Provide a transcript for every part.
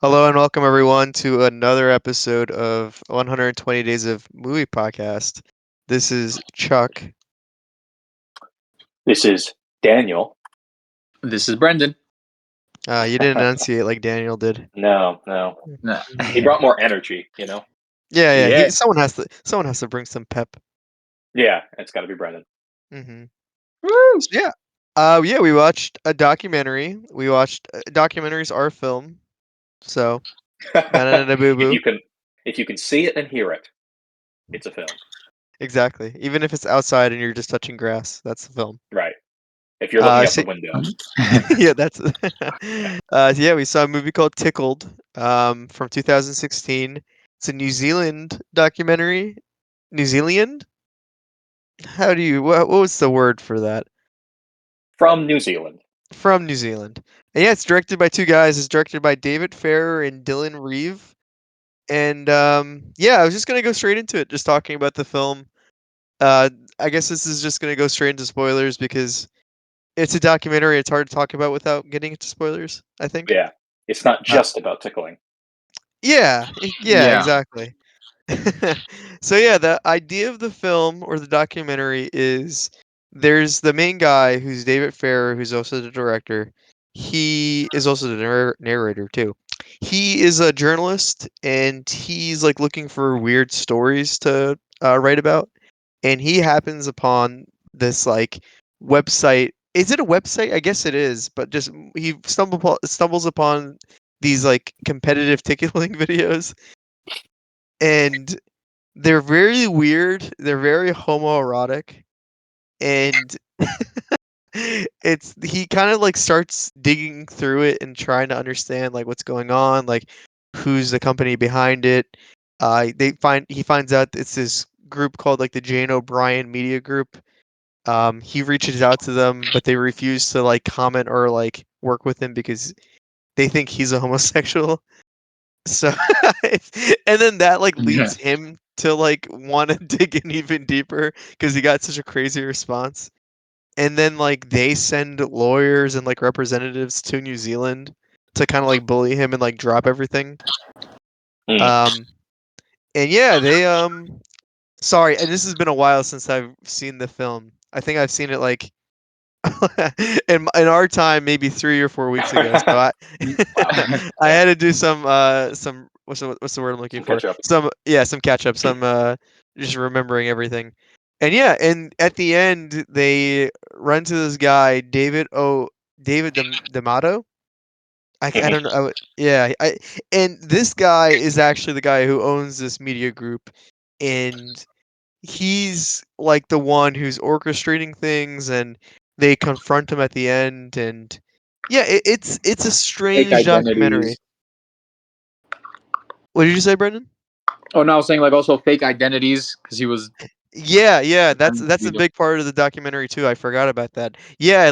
Hello and welcome everyone to another episode of 120 Days of Movie Podcast. This is Chuck. This is Daniel. This is Brendan. You didn't enunciate like Daniel did. No. No. He brought more energy, Yeah. Yeah. Someone has to bring some pep. Yeah, it's got to be Brendan. Mm-hmm. Woo! So yeah, we watched a documentary. We watched documentaries are film. So banana boo if boo. you can see it and hear it, it's a film. Exactly. Even if it's outside and you're just touching grass, that's the film. Right. If you're looking out So- the window. yeah, that's yeah, we saw a movie called Tickled from 2016. It's a New Zealand documentary. New Zealand? What was the word for that? From New Zealand. From New Zealand. And yeah, it's directed by two guys. It's directed by David Farrier and Dylan Reeve. And yeah, I was just gonna go straight into it, just talking about the film. I guess this is just gonna go straight into spoilers because it's a documentary. It's hard to talk about without getting into spoilers, I think. Yeah. It's not just about tickling. Yeah, Yeah. exactly. So yeah, the idea of the film or the documentary is there's the main guy who's David Farrier, who's also the director. He is also the narrator too. He is a journalist and he's like looking for weird stories to write about. And he happens upon this like website. Is it a website? I guess it is, but just he stumbles upon these like competitive tickling videos, and they're very weird. They're very homoerotic, and he kind of like starts digging through it and trying to understand like what's going on, like who's the company behind it. He finds out it's this group called like the Jane O'Brien Media Group. He reaches out to them, but they refuse to like comment or like work with him because they think he's a homosexual. So, and then that like leads him to like want to dig in even deeper because he got such a crazy response. And then like they send lawyers and like representatives to New Zealand to kind of like bully him and like drop everything. Mm. And yeah, they sorry, and this has been a while since I've seen the film. I think I've seen it like in our time maybe 3 or 4 weeks ago. So I had to do some what's the word I'm looking Some for? catch up. Some catch up, some just remembering everything. And yeah, and at the end they run to this guy David D'Amato. I don't know. Yeah, and this guy is actually the guy who owns this media group, and he's like the one who's orchestrating things, and they confront him at the end, and yeah, it's a Fake strange documentary. identities. What did you say, Brendan? Oh no, I was saying like also fake identities because he was. Yeah, that's pretending to that's be a big part of the documentary too. I forgot about that. Yeah,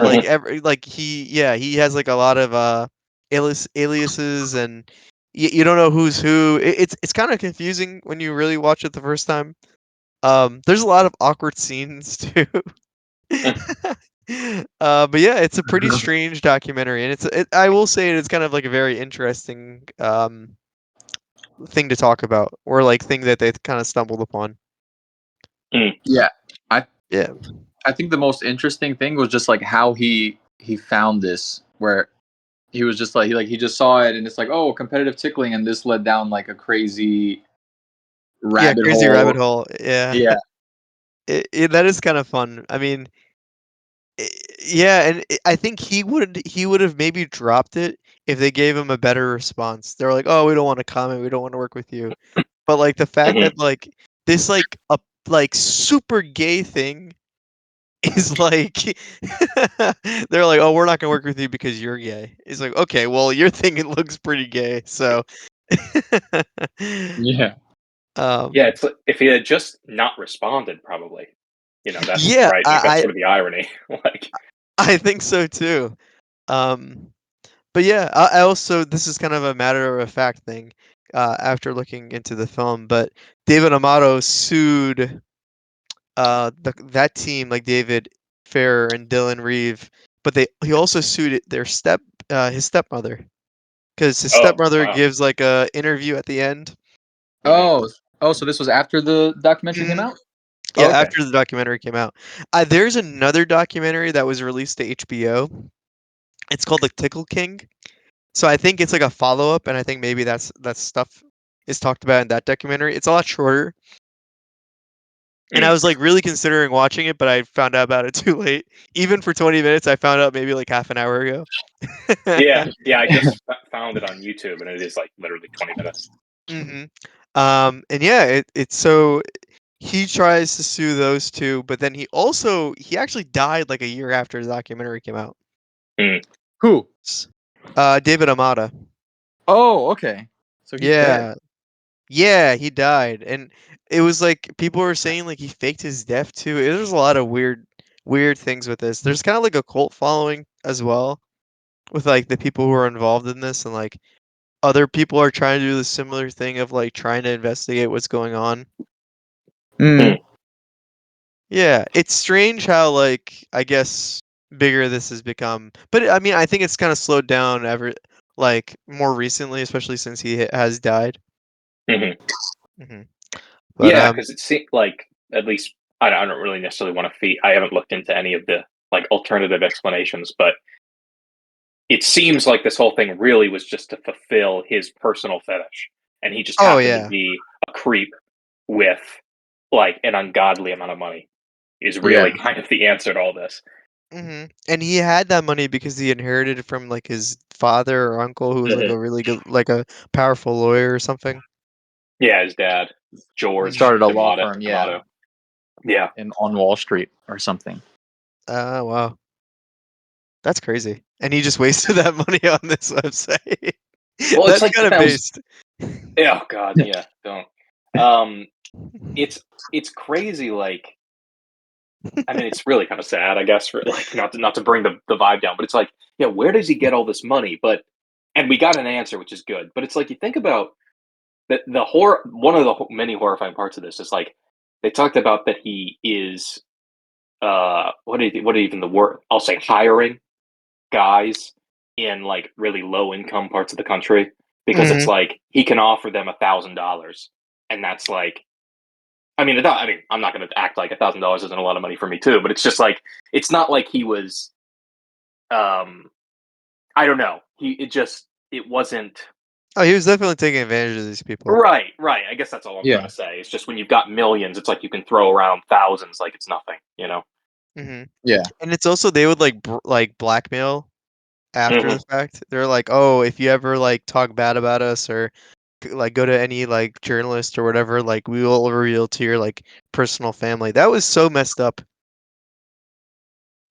like he has like a lot of aliases, and you don't know who's who. It's kind of confusing when you really watch it the first time. There's a lot of awkward scenes too. But yeah, it's a pretty strange documentary, and I will say it's kind of like a very interesting thing to talk about, or like thing that they kind of stumbled upon. Yeah, I Yeah. I think the most interesting thing was just like how he found this, where he was just like he just saw it and it's like, oh, competitive tickling, and this led down like a crazy rabbit Crazy hole. rabbit hole. Yeah. Yeah. That is kind of fun. I mean, yeah, and I think he would have maybe dropped it if they gave him a better response. They're like, "Oh, we don't want to comment. We don't want to work with you." But like the fact that like this like a like super gay thing is like they're like, "Oh, we're not gonna work with you because you're gay." It's like, okay, well, your thing it looks pretty gay, so Yeah. Yeah, it's like, if he had just not responded, probably. That's yeah, right. Like that's sort of the irony. Like, I think so too. Um, but yeah, I also this is kind of a matter of fact thing. After looking into the film, but David Amato sued that team, like David Farrer and Dylan Reeve, but he also sued their his stepmother because his Oh, stepmother wow. gives like a interview at the end. So this was after the documentary came Mhm. out? Yeah, Oh, okay. after the documentary came out. There's another documentary that was released to HBO. It's called like Tickle King. So I think it's like a follow up, and I think maybe that stuff is talked about in that documentary. It's a lot shorter, and I Mm. was like really considering watching it, but I found out about it too late. Even for 20 minutes, I found out maybe like half an hour ago. Yeah, I just found it on YouTube, and it is like literally 20 minutes. hmm and yeah, it's so he tries to sue those two, but then he actually died like a year after the documentary came out. Mm. Who? David Amata. Oh, okay. So he's dead. Yeah, yeah, he died, and it was like people were saying like he faked his death too. There's a lot of weird things with this. There's kind of like a cult following as well with like the people who are involved in this, and like other people are trying to do the similar thing of like trying to investigate what's going on. Mm. Yeah, it's strange how like I guess bigger this has become. But I mean, I think it's kind of slowed down ever like more recently, especially since he has died. Hmm. hmm But Yeah, because it seemed like, at least I don't really necessarily want to feed. I haven't looked into any of the like alternative explanations, but it seems like this whole thing really was just to fulfill his personal fetish, and he just oh happened to yeah. be a creep with like an ungodly amount of money. Is really Yeah. kind of the answer to all this. And he had that money because he inherited it from like his father or uncle who was like Hmm. a really good like a powerful lawyer or something. Yeah, his dad, George Started a law D'Amato. firm, yeah, Yeah. on Wall Street or something. Wow. That's crazy. And he just wasted that money on this website. Well, it's That's like kind of sounds. based. Oh God, yeah. Don't. Um, it's crazy. Like, I mean, it's really kind of sad, I guess, for like not to bring the vibe down, but it's like, yeah, where does he get all this money? But and we got an answer, which is good. But it's like you think about the horror. One of the many horrifying parts of this is like they talked about that he is what even the word I'll say hiring guys in like really low income parts of the country because it's hmm like he can offer them $1,000, and that's like, I mean, I'm not going to act like $1,000 isn't a lot of money for me too, but it's just like it's not like he was. I don't know. It wasn't Oh, he was definitely taking advantage of these people. right. Right. I guess that's all I'm trying Yeah. to say. It's just when you've got millions, it's like you can throw around thousands like it's nothing. hmm Yeah. And it's also they would like like blackmail after the Hmm. fact. They're like, "Oh, if you ever like talk bad about us or like go to any like journalist or whatever, like we will reveal to your like personal family." That was so messed up.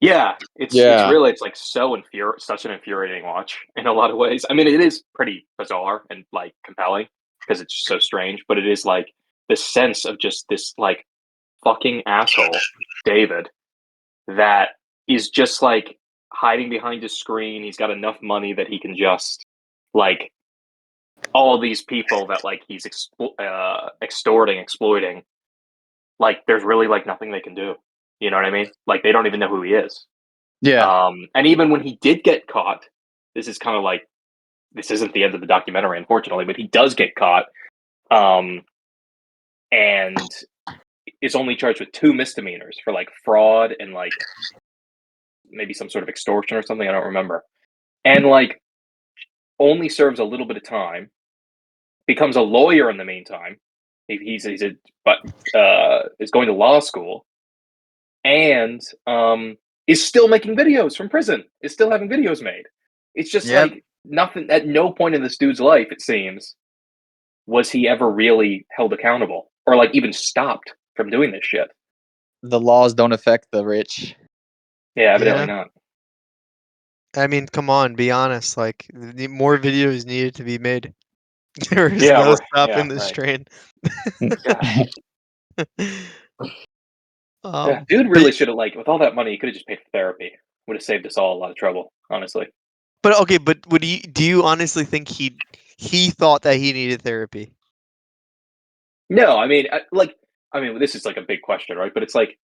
Yeah, it's Yeah. really it's like such an infuriating watch in a lot of ways. I mean, it is pretty bizarre and like compelling because it's so strange, but it is like the sense of just this like fucking asshole, David, that is just like hiding behind his screen. He's got enough money that he can just like all of these people that like he's extorting, exploiting. Like, there's really like nothing they can do. You know what I mean? Like, they don't even know who he is. Yeah. And even when he did get caught, this is kind of like this isn't the end of the documentary, unfortunately, but he does get caught, um, and is only charged with 2 misdemeanors for like fraud and like maybe some sort of extortion or something. I don't remember. And like only serves a little bit of time. Becomes a lawyer in the meantime. He's a but is going to law school and is still making videos from prison. Is still having videos made. It's just Yep. like nothing. At no point in this dude's life, it seems, was he ever really held accountable or like even stopped from doing this shit. The laws don't affect the rich. Yeah, evidently Yeah. not. I mean, come on, be honest. Like, more videos needed to be made. There is Yeah, no yeah, stopping this right. train. Yeah, yeah. um, Dude but really should have like with all that money, he could have just paid for therapy. Would have saved us all a lot of trouble, honestly. but okay, but do you honestly think he thought that he needed therapy? No, I mean, this is like a big question, right? But it's like,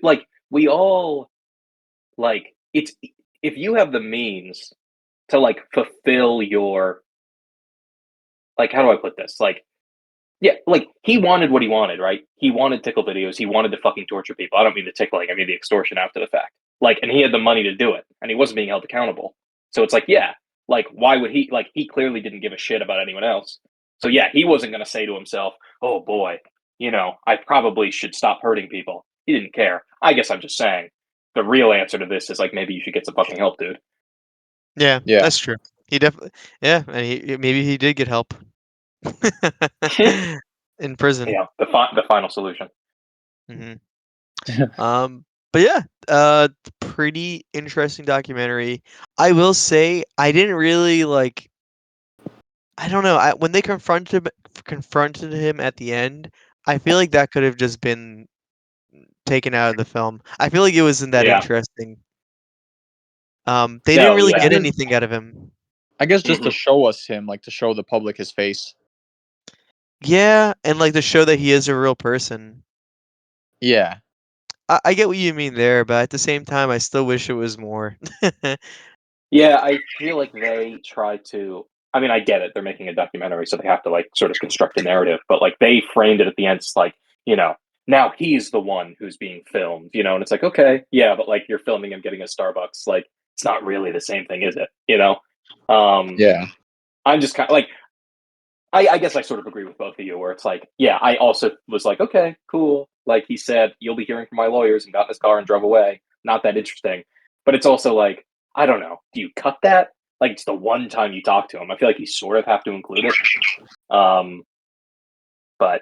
like we all like it's if you have the means to like fulfill your like, how do I put this? Like, yeah, like, he wanted what he wanted, right? He wanted tickle videos. He wanted to fucking torture people. I don't mean the tickling. I mean the extortion after the fact. Like, and he had the money to do it, and he wasn't being held accountable. So it's like, yeah, like, why would he? Like, he clearly didn't give a shit about anyone else. So yeah, he wasn't going to say to himself, "Oh boy, I probably should stop hurting people." He didn't care. I guess I'm just saying the real answer to this is like maybe you should get some fucking help, dude. Yeah, Yeah. that's true. He definitely, yeah, and maybe he did get help in prison. Yeah, the final solution. hmm but yeah, pretty interesting documentary. I will say I didn't really like. I don't know. When they confronted him at the end, I feel like that could have just been taken out of the film. I feel like it wasn't that Yeah. interesting. They didn't No, really yeah. get anything out of him. I guess just to Mhm. show us him, like to show the public his face. Yeah, and like to show that he is a real person. Yeah. I get what you mean there, but at the same time, I still wish it was more. Yeah, I feel like they try to. I mean, I get it. They're making a documentary, so they have to like sort of construct a narrative. But like they framed it at the end, it's like now he's the one who's being filmed, and it's like okay, yeah, but like you're filming him getting a Starbucks, like it's not really the same thing, is it? Yeah. I'm just kind of like I guess I sort of agree with both of you, where it's like yeah, I also was like okay, cool. Like he said, you'll be hearing from my lawyers, and got in his car and drove away. Not that interesting, but it's also like I don't know. Do you cut that? Like it's the one time you talk to him. I feel like you sort of have to include it. But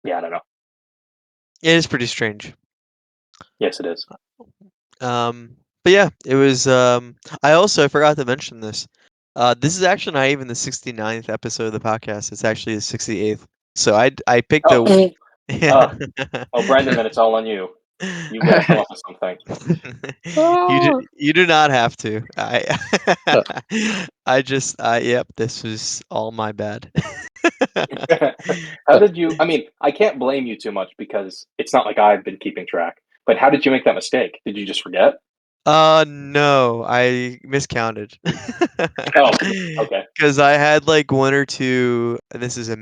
yeah, I don't know. It is pretty strange. Yes, it is. But yeah, it was. I forgot to mention this. This is actually not even the 69th episode of the podcast. It's actually the 68th. So I picked Oh, a. Yeah. Brendan, then it's all on you. You got to come up with something. You do not have to. Yep, this was all my bad. How did you? I mean, I can't blame you too much because it's not like I've been keeping track. But how did you make that mistake? Did you just forget? No, I miscounted. Oh, okay. Because I had like one or two, and this is a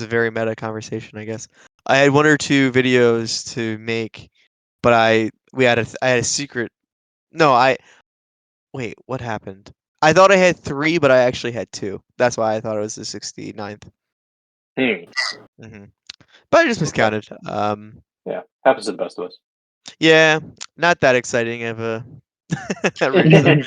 very meta conversation, I guess. I had one or two videos to make, but I had a secret. No, wait, what happened? I thought I had three, but I actually had two. That's why I thought it was the 69th. Hmm. hmm But I just Okay. miscounted. Yeah, happens to the best of us. Yeah, not that exciting of a reason.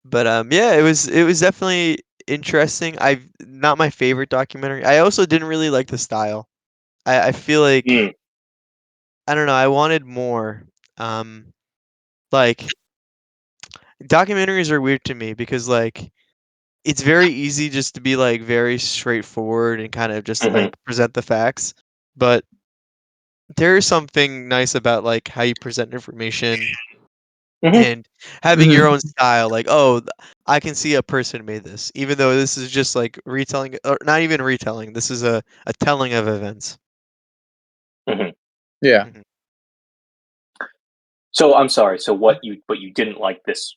But yeah, it was definitely interesting. I've not my favorite documentary. I also didn't really like the style. I feel like Hmm. I don't know. I wanted more. Um, like documentaries are weird to me because like it's very easy just to be like very straightforward and kind of just Hmm. like present the facts. But there is something nice about like how you present information Hmm. and having your own style. Like, oh, I can see a person made this, even though this is just like retelling, or not even retelling. This is a telling of events. Hmm. Yeah. Mhm. So I'm sorry. So but you didn't like this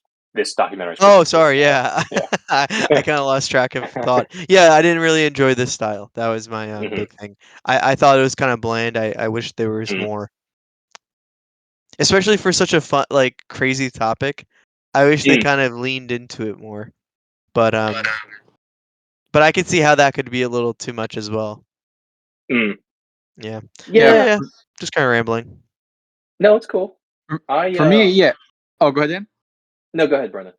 documentary Oh, specifically. sorry. Yeah, Yeah. I kind of lost track of thought. Yeah, I didn't really enjoy this style. That was my Hmm. big thing. I thought it was kind of bland. I wish there was Hmm. more, especially for such a fun, like crazy topic. I wish they Hmm. kind of leaned into it more. But but I could see how that could be a little too much as well. Hmm. Yeah. Yeah. Yeah, Yeah. yeah. Just kind of rambling. No, it's cool. For me, yeah. Oh, go ahead, Dan. No, go ahead, Brendan.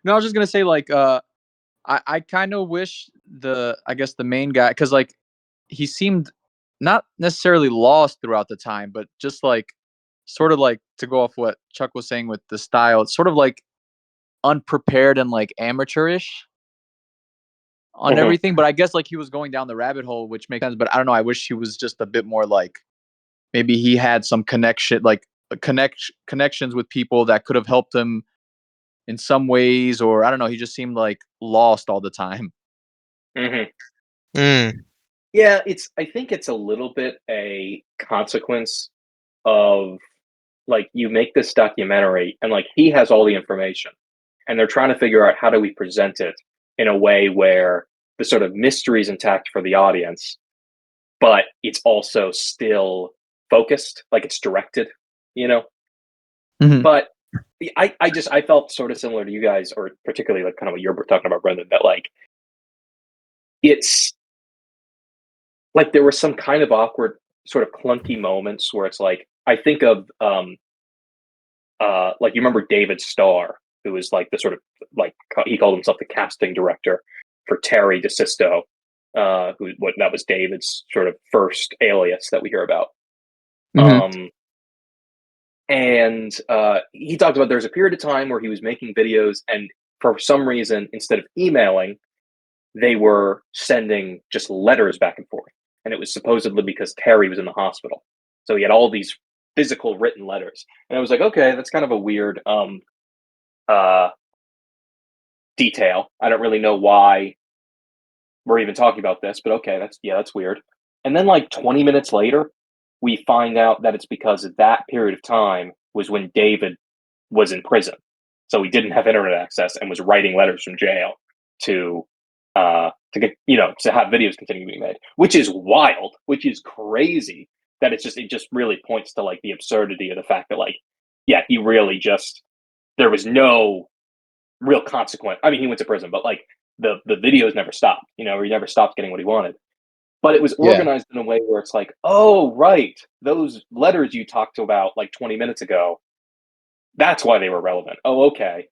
No, I was just gonna say like I kind of wish I guess the main guy, because like he seemed not necessarily lost throughout the time, but just like sort of like, to go off what Chuck was saying with the style, it's sort of like unprepared and like amateurish on Hmm. everything. But I guess like he was going down the rabbit hole, which makes sense. But I don't know. I wish he was just a bit more like, maybe he had some connections with people that could have helped him in some ways, or I don't know. He just seemed like lost all the time. Hmm. Mm. Yeah, I think it's a little bit a consequence of like you make this documentary and like he has all the information and they're trying to figure out how do we present it in a way where the sort of mystery is intact for the audience, but it's also still focused, like it's directed, you know? Mhm. But I felt sort of similar to you guys, or particularly like kind of what you're talking about, Brendan, that like it's like there were some kind of awkward, sort of clunky moments where it's like I think of like you remember David Starr, who was like the sort of like he called himself the casting director for Terry DeSisto, who what that was David's sort of first alias that we hear about. Mhm. And he talked about there's a period of time where he was making videos, and for some reason, instead of emailing, they were sending just letters back and forth. And it was supposedly because Terry was in the hospital. So he had all these physical written letters. And I was like, okay, that's kind of a weird uh, detail. I don't really know why we're even talking about this, but okay, that's weird. And then like 20 minutes later, we find out that it's because that period of time was when David was in prison. So he didn't have internet access and was writing letters from jail to get to have videos continue being made, which is wild, which is crazy. That it just really points to like the absurdity of the fact that like yeah, he really just there was no real consequence. I mean, he went to prison, but like the videos never stopped. Or he never stopped getting what he wanted. But it was Yeah. organized in a way where it's like, oh right, those letters you talked about like 20 minutes ago, that's why they were relevant. Oh, okay.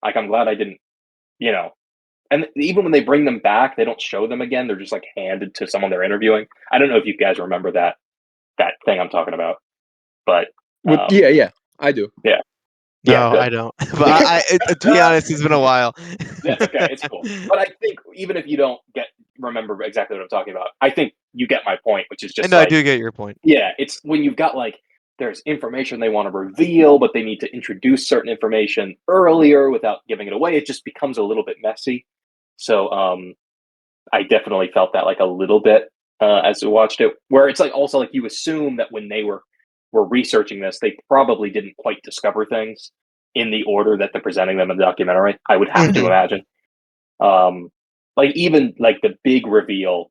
Like I'm glad I didn't, you know. And even when they bring them back, they don't show them again. They're just like handed to someone they're interviewing. I don't know if you guys remember that thing I'm talking about, but Yeah, I do. yeah, yeah, No, good. I don't. But to be honest, it's been a while. That's okay. It's cool. But I think even if you don't remember exactly what I'm talking about, I think you get my point, which is just And I like, do get your point. yeah, it's when you've got like there's information they want to reveal, but they need to introduce certain information earlier without giving it away. It just becomes a little bit messy. So I definitely felt that like a little bit as we watched it, where it's like also like you assume that when they were researching this, they probably didn't quite discover things in the order that they're presenting them in the documentary. I would have to Mhm. imagine. Like even like the big reveal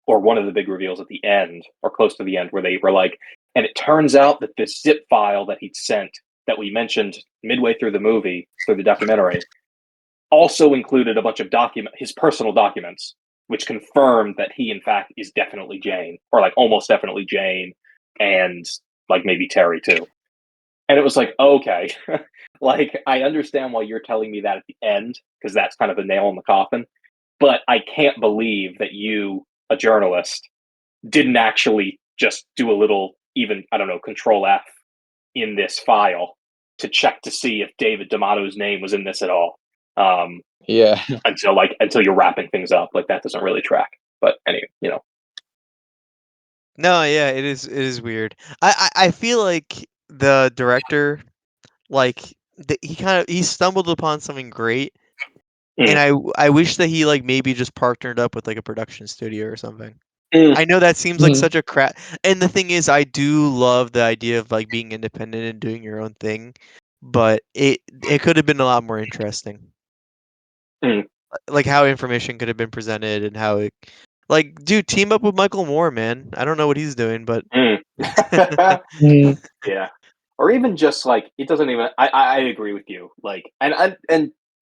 or one of the big reveals at the end or close to the end where they were like, and it turns out that this zip file that he'd sent that we mentioned midway through the movie, through the documentary, also included a bunch of his personal documents, which confirmed that he in fact is definitely Jane, or like almost definitely Jane, and like maybe Terry too. And it was like, okay, like I understand why you're telling me that at the end, because that's kind of the nail in the coffin. But I can't believe that you, a journalist, didn't actually just do a little, even, I don't know, control F in this file to check to see if David D'Amato's name was in this at all. Um, Yeah. until you're wrapping things up. Like that doesn't really track. But anyway, No, yeah, it is weird. I feel like the director, like he stumbled upon something great, and Mm, I wish that he like maybe just partnered up with like a production studio or something. mm, I know that seems like Mhm. such a crap, and the thing is, I do love the idea of like being independent and doing your own thing, but it could have been a lot more interesting, mm, like how information could have been presented and how it, like, dude, team up with Michael Moore, man. I don't know what he's doing, but mm. Mhm. Yeah. Or even just like it doesn't even. I agree with you. Like, and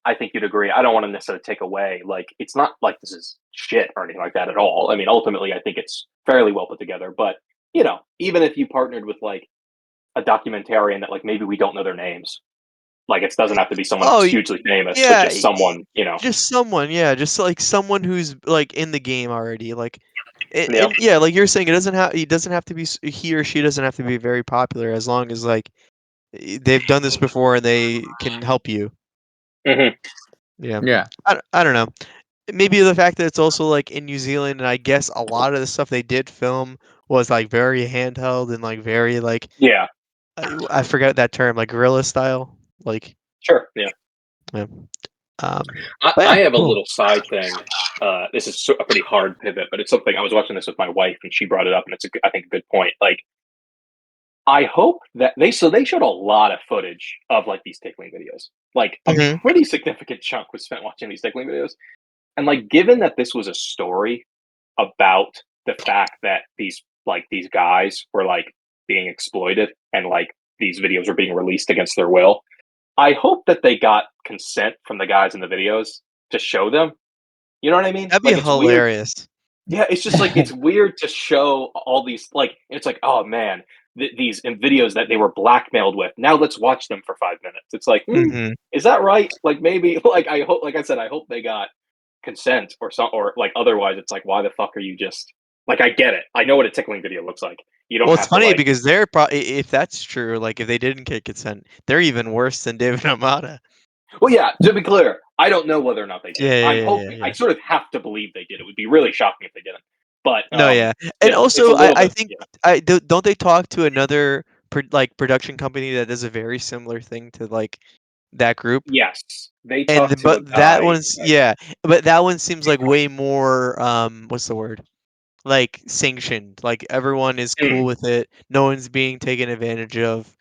I think you'd agree. I don't want to necessarily take away. Like, it's not like this is shit or anything like that at all. I mean, ultimately, I think it's fairly well put together. But even if you partnered with like a documentarian that like maybe we don't know their names, like it doesn't have to be someone oh, hugely famous, but yeah, just someone. just someone, yeah, just like someone who's like in the game already, like, Yeah. and yeah, like you're saying, he doesn't have to be he or she doesn't have to be very popular as long as like they've done this before and they can help you. Hmm. Yeah, Yeah. I don't know. Maybe the fact that it's also like in New Zealand, and I guess a lot of the stuff they did film was like very handheld and like very like Yeah. I forget that term, like guerrilla style, like, Sure. Yeah. yeah. I, But yeah, I have a cool. little side thing. This is a pretty hard pivot, but it's something I was watching this with my wife, and she brought it up, and it's I think a good point. Like I hope that they showed a lot of footage of like these tickling videos. Like a Mhm. pretty significant chunk was spent watching these tickling videos. And like given that this was a story about the fact that these guys were like being exploited and like these videos were being released against their will, I hope that they got consent from the guys in the videos to show them. You know what I mean? That'd be Like it's weird. hilarious. Yeah, it's just like it's weird to show all these like it's like oh man, these in videos that they were blackmailed with. Now let's watch them for 5 minutes. It's like, Mhm. is that right? Like maybe like I hope like I said, I hope they got consent or some or like otherwise it's like why the fuck are you just like I get it. I know what a tickling video looks like. You don't Well, it's have to funny like because if that's true, like, if they didn't get consent, they're even worse than David Amata. well yeah, to be clear, I don't know whether or not they did. Yeah, I'm yeah, yeah, hoping I yeah. sort of have to believe they did. It would be really shocking if they didn't. But No, yeah, you and know, it's a also little I bit think yeah. don't they talk to another production company that does a very similar thing to, like, that group? Yes. They And talked to a but that guy one's yeah, but that one seems like way more, what's the word? Like, sanctioned, like, everyone is Mm, cool with it, no one's being taken advantage of.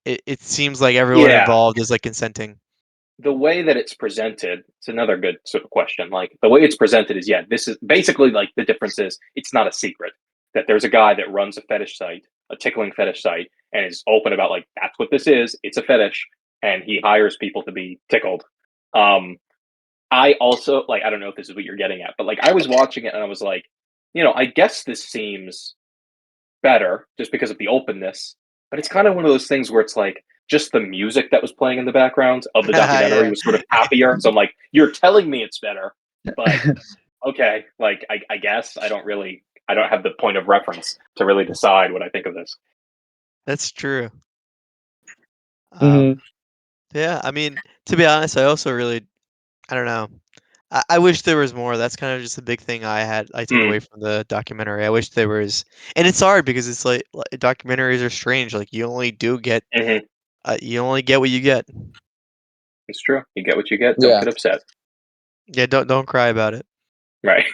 It seems like everyone yeah. involved is, like, consenting. The way that it's presented, it's another good sort of question. Like the way it's presented is, yeah, this is basically like the difference is it's not a secret that there's a guy that runs a fetish site, a tickling fetish site, and is open about like that's what this is. It's a fetish, and he hires people to be tickled. Um, I also like I don't know if this is what you're getting at, but like I was watching it and I was like, I guess this seems better just because of the openness. But it's kind of one of those things where it's like just the music that was playing in the background of the documentary Yeah. was sort of happier. So I'm like, you're telling me it's better, but okay, like I guess I don't have the point of reference to really decide what I think of this. That's true. hmm Um, yeah, I mean, to be honest, I also really I don't know. I wish there was more. That's kind of just a big thing I take Mm, away from the documentary. I wish there was, and it's hard because it's like documentaries are strange. Like hmm. you only get what you get. It's true. You get what you get. Don't Yeah. get upset. Yeah, don't cry about it. Right.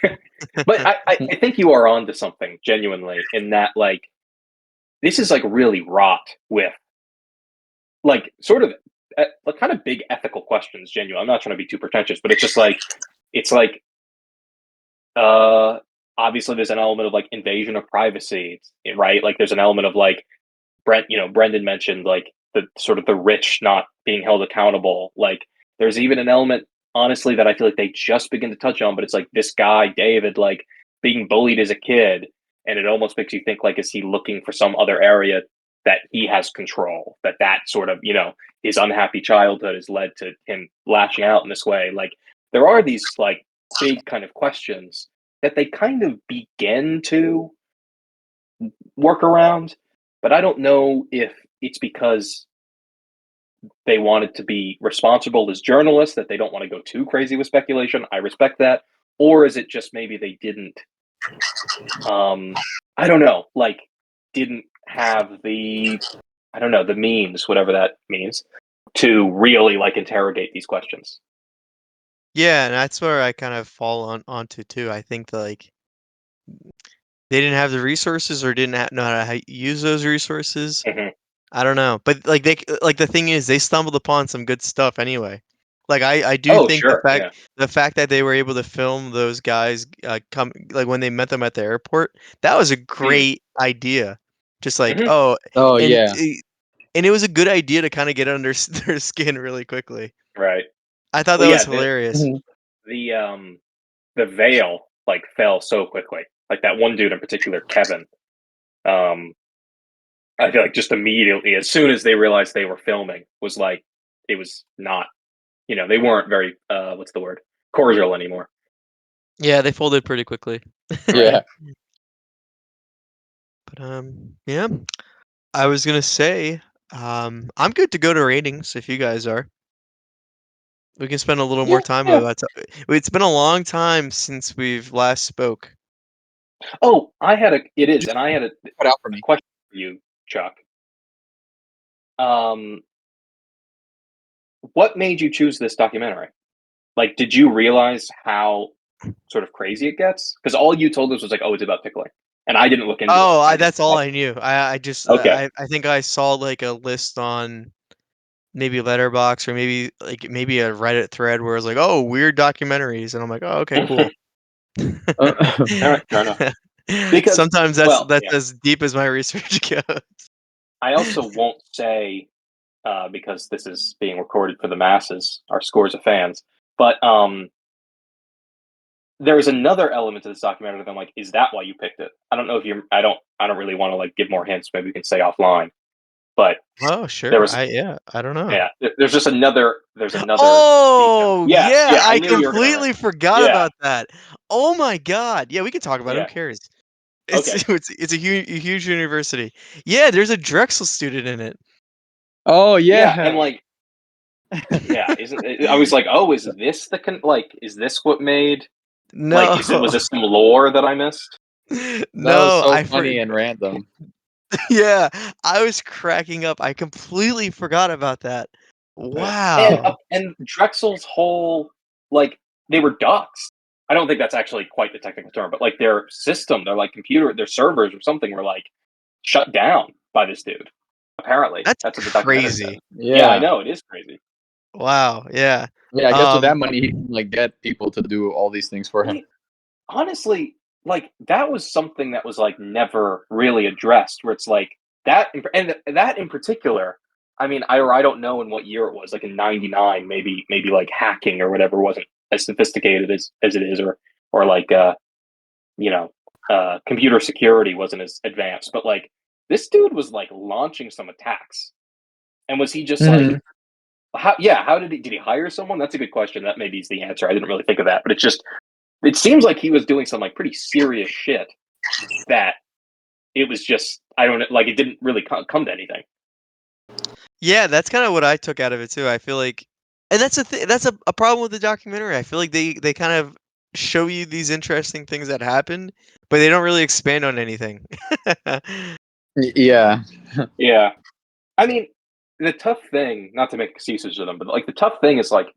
But I think you are onto something genuinely in that like this is like really wrought with like sort of like kind of big ethical questions genuine. I'm not trying to be too pretentious, but it's like uh obviously there's an element of like invasion of privacy, right? Like there's an element of like Brendan mentioned like the sort of the rich not being held accountable. Like there's even an element honestly that I feel like they just begin to touch on, but it's like this guy David like being bullied as a kid, and it almost makes you think like is he looking for some other area that he has control, that sort of his unhappy childhood has led to him lashing out in this way. Like there are these like big kind of questions that they kind of begin to work around, but I don't know if it's because they wanted to be responsible as journalists that they don't want to go too crazy with speculation. I respect that. Or is it just maybe they didn't I don't know, like didn't have the I don't know, the means, whatever that means, to really like interrogate these questions. Yeah, and that's where I kind of fall onto too. I think that, like, they didn't have the resources or didn't know how to use those resources. Hmm. I don't know, but like like the thing is, they stumbled upon some good stuff anyway. Like I do Oh, think sure. Yeah. the fact that they were able to film those guys come like when they met them at the airport, that was a Mm. great idea. Just like Hmm. oh, Oh and yeah. and it was a good idea to kind of get under their skin really quickly. Right. I thought Well, that was yeah, hilarious. Mhm. the the veil like fell so quickly. Like that one dude in particular, Kevin. Um, I feel like just immediately, as soon as they realized they were filming, was like it was not. They weren't very what's the word cordial anymore. Yeah, they folded pretty quickly. Right. Yeah. But yeah, I was gonna say, I'm good to go to ratings if you guys are. We can spend a little more Yeah. time Yeah. about it's been a long time since we've last spoke. Oh, I had a. It is, Just and I had cut out for a me. question for you, Chuck. Um, what made you choose this documentary? Like, did you realize how sort of crazy it gets? Because all you told us was like, "Oh, it's about tickling." and I didn't look into it. Oh, that's all I knew. I just Okay. I think I saw like a list on maybe Letterboxd or maybe a Reddit thread where it's like, oh, weird documentaries, and I'm like, oh, okay, cool. All right, fair enough. Because, Sometimes that's well, yeah. as deep as my research goes. I also won't say, because this is being recorded for the masses, our scores of fans, but there is another element to this documentary that I'm like, is that why you picked it? I don't know if you're. I don't really want to like give more hints. Maybe we can say offline. But Oh, there sure. was, I don't know. yeah. There's just another. There's another detail. Oh, Yes, yeah, yeah. I I knew you were gonna. completely forgot Yeah, about that. Oh my god. Yeah, we can talk about it. Who yeah. cares? It's Okay. it's a huge university. Yeah, there's a Drexel student in it. Oh Yeah, and yeah. like, yeah. Isn't I was like, oh, is this the like? Is this what made? Like, No. was this some lore that I missed? That was No, so I funny and random. yeah, I was cracking up. I completely forgot about that. Yeah. And Wow. and Drexel's whole, like, they were ducks. I don't think that's actually quite the technical term, but like their system, their like computer, their servers or something were like shut down by this dude. Apparently, That's that's what the documentary said. crazy. Yeah, I Yeah. know it is crazy. Wow, yeah. Yeah, I guess with Um, that money he can like get people to do all these things for him. Wait, honestly, like that was something that was like never really addressed. Where it's like that, and that in particular. I mean, I don't know in what year it was. Like in '99, maybe like hacking or whatever wasn't as sophisticated as it is, or like you know computer security wasn't as advanced. But like this dude was like launching some attacks, and was he just like Mhm. how? Yeah, how did he hire someone? That's a good question. That maybe is the answer. I didn't really think of that, but it's just it seems like he was doing some like pretty serious shit that it was just I don't know, like it didn't really come to anything. yeah, that's kind of what I took out of it too. I feel like, and that's a problem with the documentary. I feel like they kind of show you these interesting things that happened, but they don't really expand on anything. Yeah. Yeah, I mean the tough thing, not to make excuses for them, but like the tough thing is like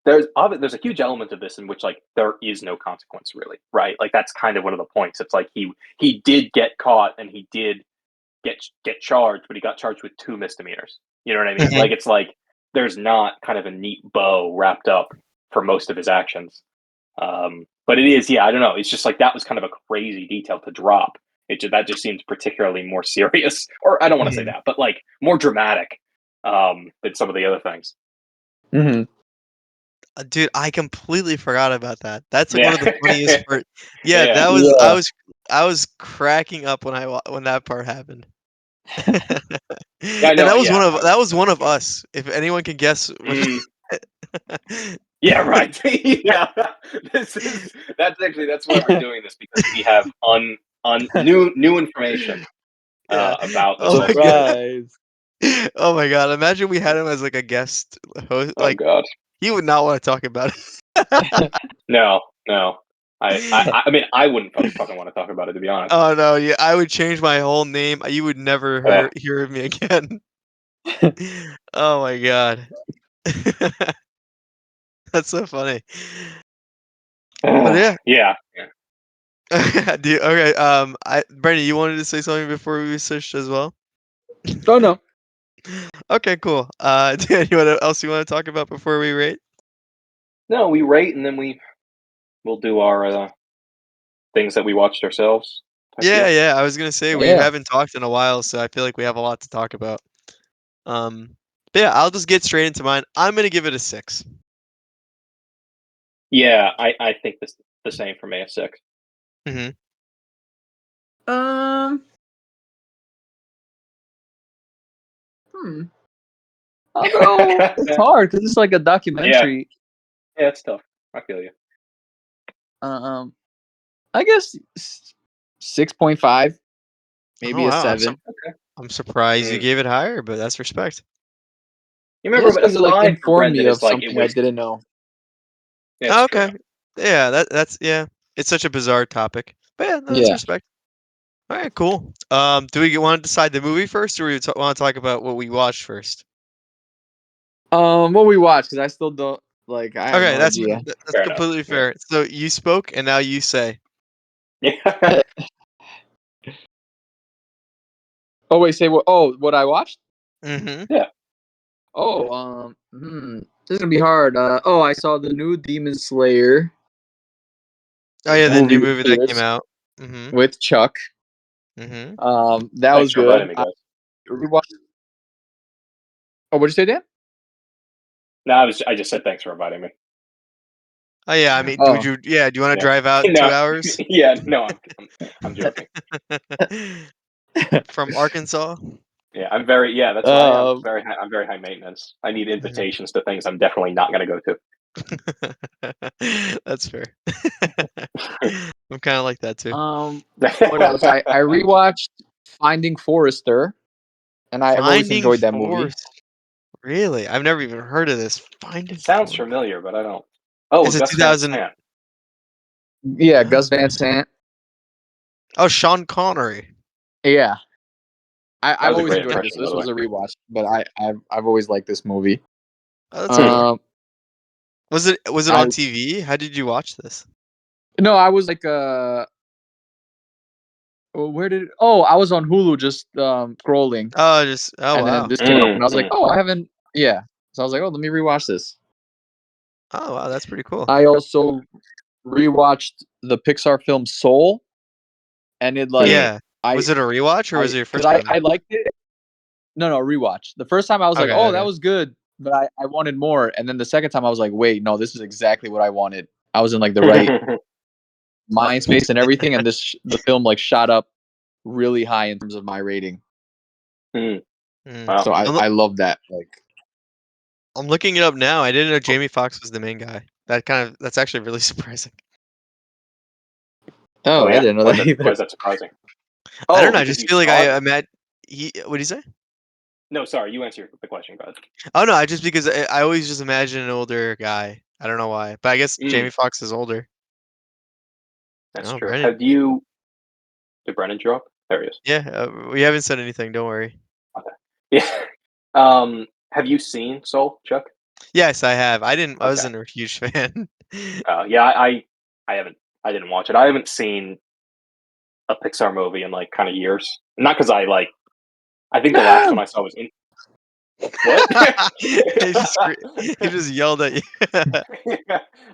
there's a huge element of this in which like there is no consequence really, right? Like that's kind of one of the points. It's like he did get caught and he did get charged, but he got charged with 2 misdemeanors. You know what I mean? Mhm. Like it's like there's not kind of a neat bow wrapped up for most of his actions. But it is, yeah, I don't know. It's just like that was kind of a crazy detail to drop. That just seems particularly more serious, or I don't want to say Mhm. that, but like more dramatic than some of the other things. Hmm. Dude, I completely forgot about that. That's like one Yeah, of the funniest part. Yeah, yeah, that was Yeah. I was cracking up when when that part happened. yeah. I And know. Yeah, that was I'm one with of you. us. If anyone can guess what Mm, yeah, right. Yeah, that's actually that's why we're doing this because we have new information Yeah. about this Oh whole my god. situation. Surprise. Oh my god. Imagine we had him as like a guest host. Oh Like God, he would not want to talk about it. no, no. I mean, I wouldn't fucking want to talk about it to be honest. Oh no, yeah, I would change my whole name. You would never Uh, hear of me again. Oh my god. That's so funny. But yeah. yeah. Okay, Brandon, you wanted to say something before we switched as well? Oh no. Okay, cool. What else you want to talk about before we rate? No, we rate and then we'll do our things that we watched ourselves. Type Yeah, deal. yeah. I was gonna say we Yeah. haven't talked in a while, so I feel like we have a lot to talk about. But yeah, I'll just get straight into mine. I'm gonna give it a 6. Yeah, I think this the same for me, a 6. Hmm. Um. Hmm. I'll go. It's yeah, hard because it's like a yeah, documentary. it's tough. I feel you. Um. I guess 6.5, Oh maybe a wow, 7. Okay. I'm surprised you Mm. gave it higher, but that's respect. You Yeah, remember, it's but because it like aside from informed me Brendan, of it's like it something I was. didn't know. It's Oh, true. okay. Yeah, that's yeah. It's such a bizarre topic, but yeah, no, that's Yeah. respect. All right, cool. Do we want to decide the movie first, or we want to talk about what we watched first? What we watched? Because I still don't like. I have Okay, no idea. that's Fair enough. completely Yeah. fair. So you spoke, and now you say. Yeah. Oh wait, say what? Oh, what I watched? Mm-hmm. Oh, this is gonna be hard. I saw the new Demon Slayer Oh yeah, the new movie movie that came theaters out. Mm-hmm. with Chuck. Mm-hmm. That Thanks was for inviting good. me, I guys. rewatched. Oh, what'd you say, Dan? No, I just said thanks for inviting me. Oh yeah, I mean, would Oh, you? Yeah, do you want to Yeah. drive out No. 2 hours Yeah. No, I'm joking. from Arkansas? Yeah, I'm very. Yeah, that's why I'm um, very. I'm very high maintenance. I need Mhm. invitations to things I'm definitely not going to go to. That's fair. I'm kind of like that too. what else? I rewatched Finding Forrester, and I've always Finding enjoyed that movie. Force. Really? I've never even heard of this. Finding It sounds Force. familiar, but I don't. Oh, Is it Gus Van 2000? Sant. Yeah, Gus Van Sant. Oh, Sean Connery. Yeah, That I've was a always great enjoyed this. impression, by This the way. was a rewatch, but I've always liked this movie. Oh, that's cool. Um, Was it I on TV? How did you watch this? no, I was like where did? Oh, I was on Hulu just scrolling, Oh and then wow. this came up, and I was like, Mm-hmm. oh, I haven't. Yeah, so I was like, oh, let me rewatch this. Oh wow, that's pretty cool. I also rewatched the Pixar film Soul, and it like Yeah. Was it a rewatch or was it your because first time? I liked it. No, rewatch. The first time I was like, Okay, oh, that okay. was good, but I wanted more. And then the second time I was like, wait, no, this is exactly what I wanted. I was in like the right mind space and everything, and the film like shot up really high in terms of my rating. Mm, Mm. wow. So I love that. Like, I'm looking it up now. I didn't know Jamie Foxx was the main guy. That's actually really surprising. oh, Oh I yeah. didn't know that Why either. is that surprising? I don't Oh, know. I because just you feel like saw it. I imagine he. What do you say? No, sorry. You answer the question, guys. Oh no, I just because I always just imagine an older guy. I don't know why, but I guess Mm, Jamie Foxx is older. that's Oh, true. Brennan. Have you? Did Brennan show up? There he is. Yeah, we haven't said anything. Don't worry. Okay. Yeah. Have you seen Soul, Chuck? Yes, I have. I didn't. I Okay. wasn't a huge fan. Yeah, I haven't. I didn't watch it. I haven't seen a Pixar movie in like kind of years. Not because I like. I think the last one No. I saw was in. What? He just yelled at you.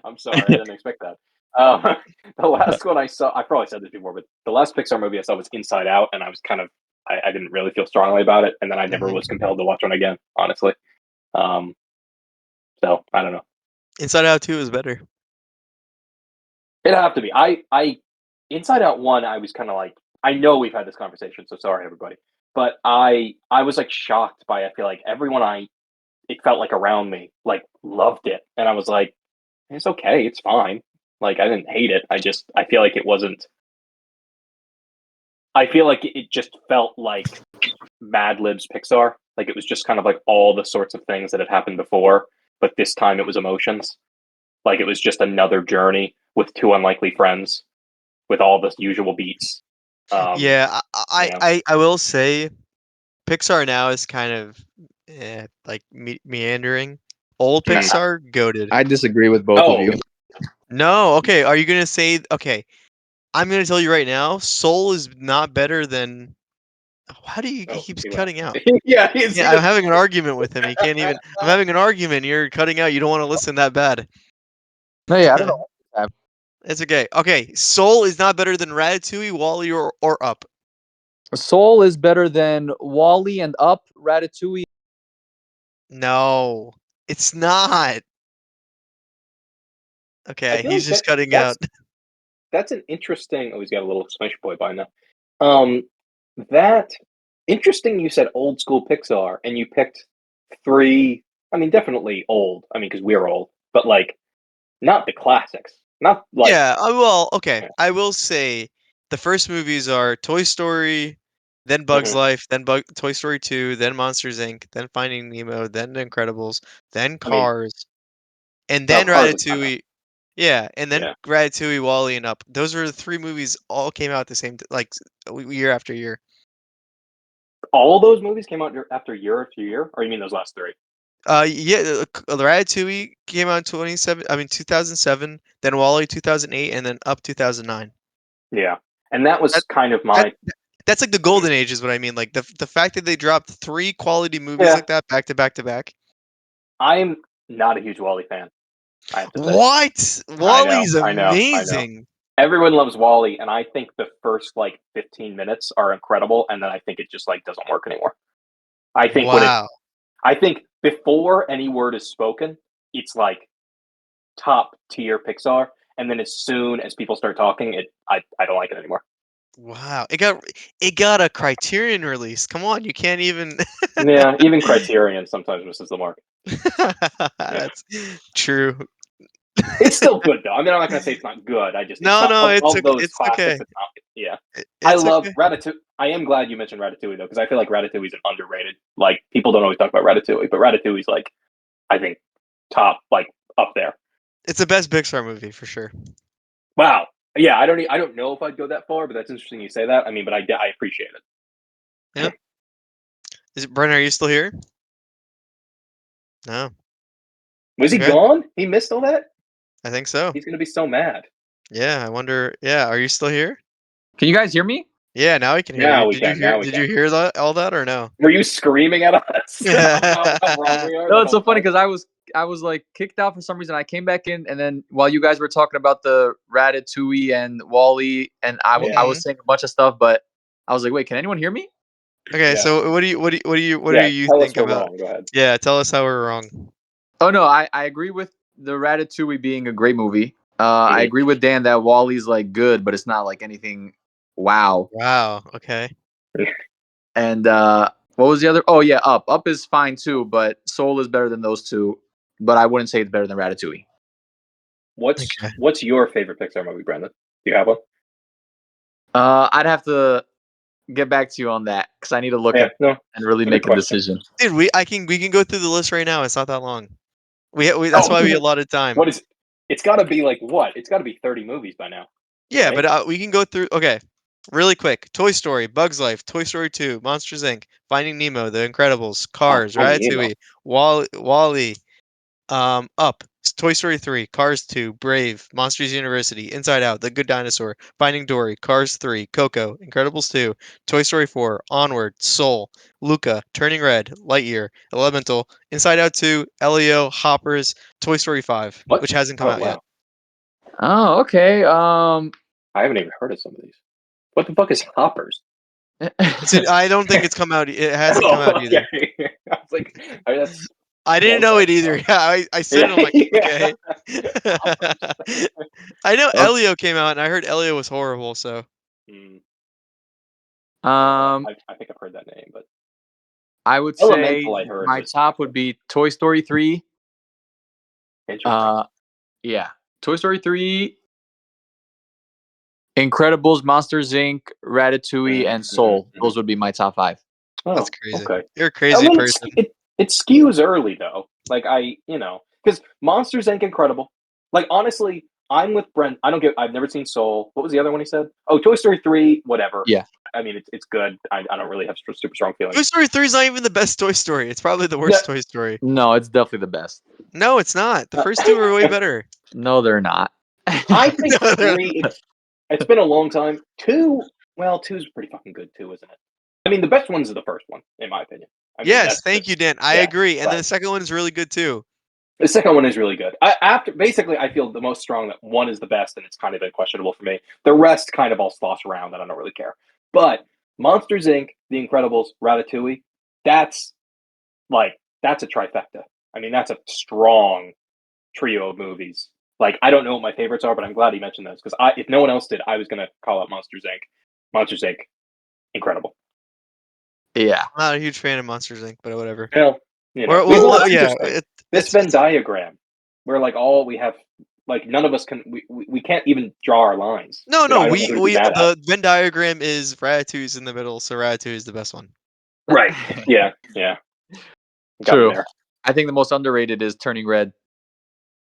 I'm sorry, I didn't expect that. Um, the last one I saw, I probably said this before, but the last Pixar movie I saw was Inside Out, and I was kind of, I didn't really feel strongly about it, and then I never Mhm. was compelled to watch one again, honestly. Um, so I don't know. Inside Out 2 is better. It'd have to be. Inside Out one, I was kind of like, I know we've had this conversation, so sorry everybody, but I was like shocked by. I feel like everyone it felt like around me like loved it, and I was like, it's okay, it's fine. Like I didn't hate it. I feel like it wasn't. I feel like it just felt like Mad Lib's Pixar. Like it was just kind of like all the sorts of things that had happened before, but this time it was emotions. Like it was just another journey with two unlikely friends with all the usual beats. Um, Yeah, you know, I will say Pixar now is kind of like meandering. Old mm. Pixar, goated. I disagree with both of Oh, you. No, okay. Are you gonna say okay? I'm gonna tell you right now. Soul is not better than. How do you? He oh, keeps he left. cutting out. Yeah, he's Yeah, I'm having an argument with him. He can't even. I'm having an argument. You're cutting out. You don't want to listen that bad. No, yeah, I don't know. It's okay. Okay, Soul is not better than Ratatouille, Wally, or Up. Soul is better than Wally and Up, Ratatouille. No, it's not. I Okay, feel he's like just cutting out. that's an interesting. Oh, he's got a little exclamation point by now. Um, that interesting. You said old school Pixar, and you picked three. I mean, definitely old. I mean, because we're old, but like not the classics. Not like Yeah, well, okay. yeah. I will say the first movies are Toy Story, then Bugs Mhm. Life, then Toy Story 2, then Monsters Inc., then Finding Nemo, then The Incredibles, then I mean, Cars, and no, then Cars is kind of Ratatouille. Yeah, and then yeah. Ratatouille, Wally, and Up. Those are the three movies all came out the same like year after year. All those movies came out after year after year, or you mean those last three? Yeah, the Ratatouille came out in 27. I mean 2007. Then Wally 2008, and then Up 2009. Yeah, and that was That kind of that my. That's like the golden age, is what I mean. Like the fact that they dropped 3 quality movies Yeah. like that back to back to back. I'm not a huge Wally fan, I have to say. What? Wally's I know. amazing. Everyone loves Wally, and I think the first like 15 minutes are incredible, and then I think it just like doesn't work anymore. I think Wow. I think before any word is spoken, it's like top tier Pixar, and then as soon as people start talking, I don't like it anymore. Wow. It got a Criterion release. Come on, you can't even Yeah, even Criterion sometimes misses the mark. Yeah. That's true. It's still good though. I mean, I'm not gonna say it's not good. It's No, not no, of those it's okay. classics. It's not. Yeah, I It's love okay. Ratatouille. I am glad you mentioned Ratatouille though, because I feel like Ratatouille is an underrated. Like people don't always talk about Ratatouille, but Ratatouille's like I think top like up there. It's the best Pixar movie for sure. Wow. Yeah, I don't know if I'd go that far, but that's interesting you say that. I mean, but I appreciate it. Yeah. Brennan, are you still here? No. Was he Okay. gone? He missed all that? I think so. He's gonna be so mad. Yeah, I wonder. Yeah, are you still here? Can you guys hear me? Yeah, now I can hear you. Now we can. Now we Did can. you hear that all that or no? Were you screaming at us how wrong we are? No, The it's so whole funny time? because I was like kicked out for some reason. I came back in, and then while you guys were talking about the Ratatouille and Wally, and I Mhm. was saying a bunch of stuff, but I was like, wait, can anyone hear me? Okay, Yeah. so what do Yeah. you Tell us think we're about? wrong. Go ahead. Yeah, tell us how we're wrong. Oh no, I agree with the Ratatouille being a great movie. I Mhm. agree with Dan that Wally's like good, but it's not like anything wow. Wow. Okay. And what was the other? Oh yeah, Up. Up is fine too, but Soul is better than those two. But I wouldn't say it's better than Ratatouille. Okay. What's your favorite Pixar movie, Brendan? Do you have one? I'd have to get back to you on that because I need to look Yeah. at No. and really It's a good make a question. decision. Dude, we can go through the list right now. It's not that long. That's Oh, why we allotted time. what is? It's got to be like what? It's got to be 30 movies by now, Yeah, right? but we can go through. Okay, really quick. Toy Story, Bugs Life, Toy Story 2, Monsters Inc., Finding Nemo, The Incredibles, Oh, Cars, Finding Nemo. Ratatouille, Wally, Up, Toy Story 3, Cars 2, Brave, Monsters University, Inside Out, The Good Dinosaur, Finding Dory, Cars 3, Coco, Incredibles 2, Toy Story 4, Onward, Soul, Luca, Turning Red, Lightyear, Elemental, Inside Out 2, Elio, Hoppers, Toy Story 5, What? which hasn't come Oh, out yet. wow. Oh, okay. I haven't even heard of some of these. What the fuck is Hoppers? I don't think it's come out. It hasn't come out Oh, either. okay. I was like, that's I didn't know okay. it either. Yeah, I said Yeah, it. I'm like, yeah. okay. Hoppers. I know okay. Elio came out, and I heard Elio was horrible. So Hmm. Um, I think I've heard that name, but I would Elemental say I heard my was top would be Toy Story 3. interesting. Yeah, Toy Story 3, Incredibles, Monsters Inc., Ratatouille, and Soul. Mhm. Those would be my top 5. that's Oh, crazy. okay. You're a I crazy mean, person. it skews early though. Like because Monsters Inc. Incredible. Like honestly, I'm with Brent. I've never seen Soul. What was the other one he said? Oh, Toy Story 3. Whatever. Yeah. I mean, it's good. I don't really have super strong feelings. Toy Story 3 is not even the best Toy Story. It's probably the Yeah, worst Toy Story. No, it's definitely the best. No, it's not. The first 2 are way better. No, they're not. I think No, they're 3. It's been a long time. 2. Well, 2's pretty fucking good too, isn't it? I mean, the best one's the first one, in my opinion. I mean, Yes, that's thank you, just Dan. I yeah. agree. And then But the second one is really good too. the second one is really good. After basically, I feel the most strong that one is the best, and it's kind of questionable for me. The rest kind of all slosh around, and I don't really care. But Monsters Inc., The Incredibles, Ratatouille, that's that's a trifecta. I mean, that's a strong trio of movies. Like, I don't know what my favorites are, but I'm glad he mentioned those because if no one else did, I was going to call out Monsters Inc. Monsters Inc. Incredible. Yeah. I'm not a huge fan of Monsters Inc., but whatever. Well, we've all Yeah, interesting. This Venn diagram where we have none of us can we can't even draw our lines. no, I no. don't know who to be We mad at. the Venn diagram is Ratatouille's in the middle, so Ratatouille is the best one. Right. Yeah. Got me True. there. I think the most underrated is Turning Red.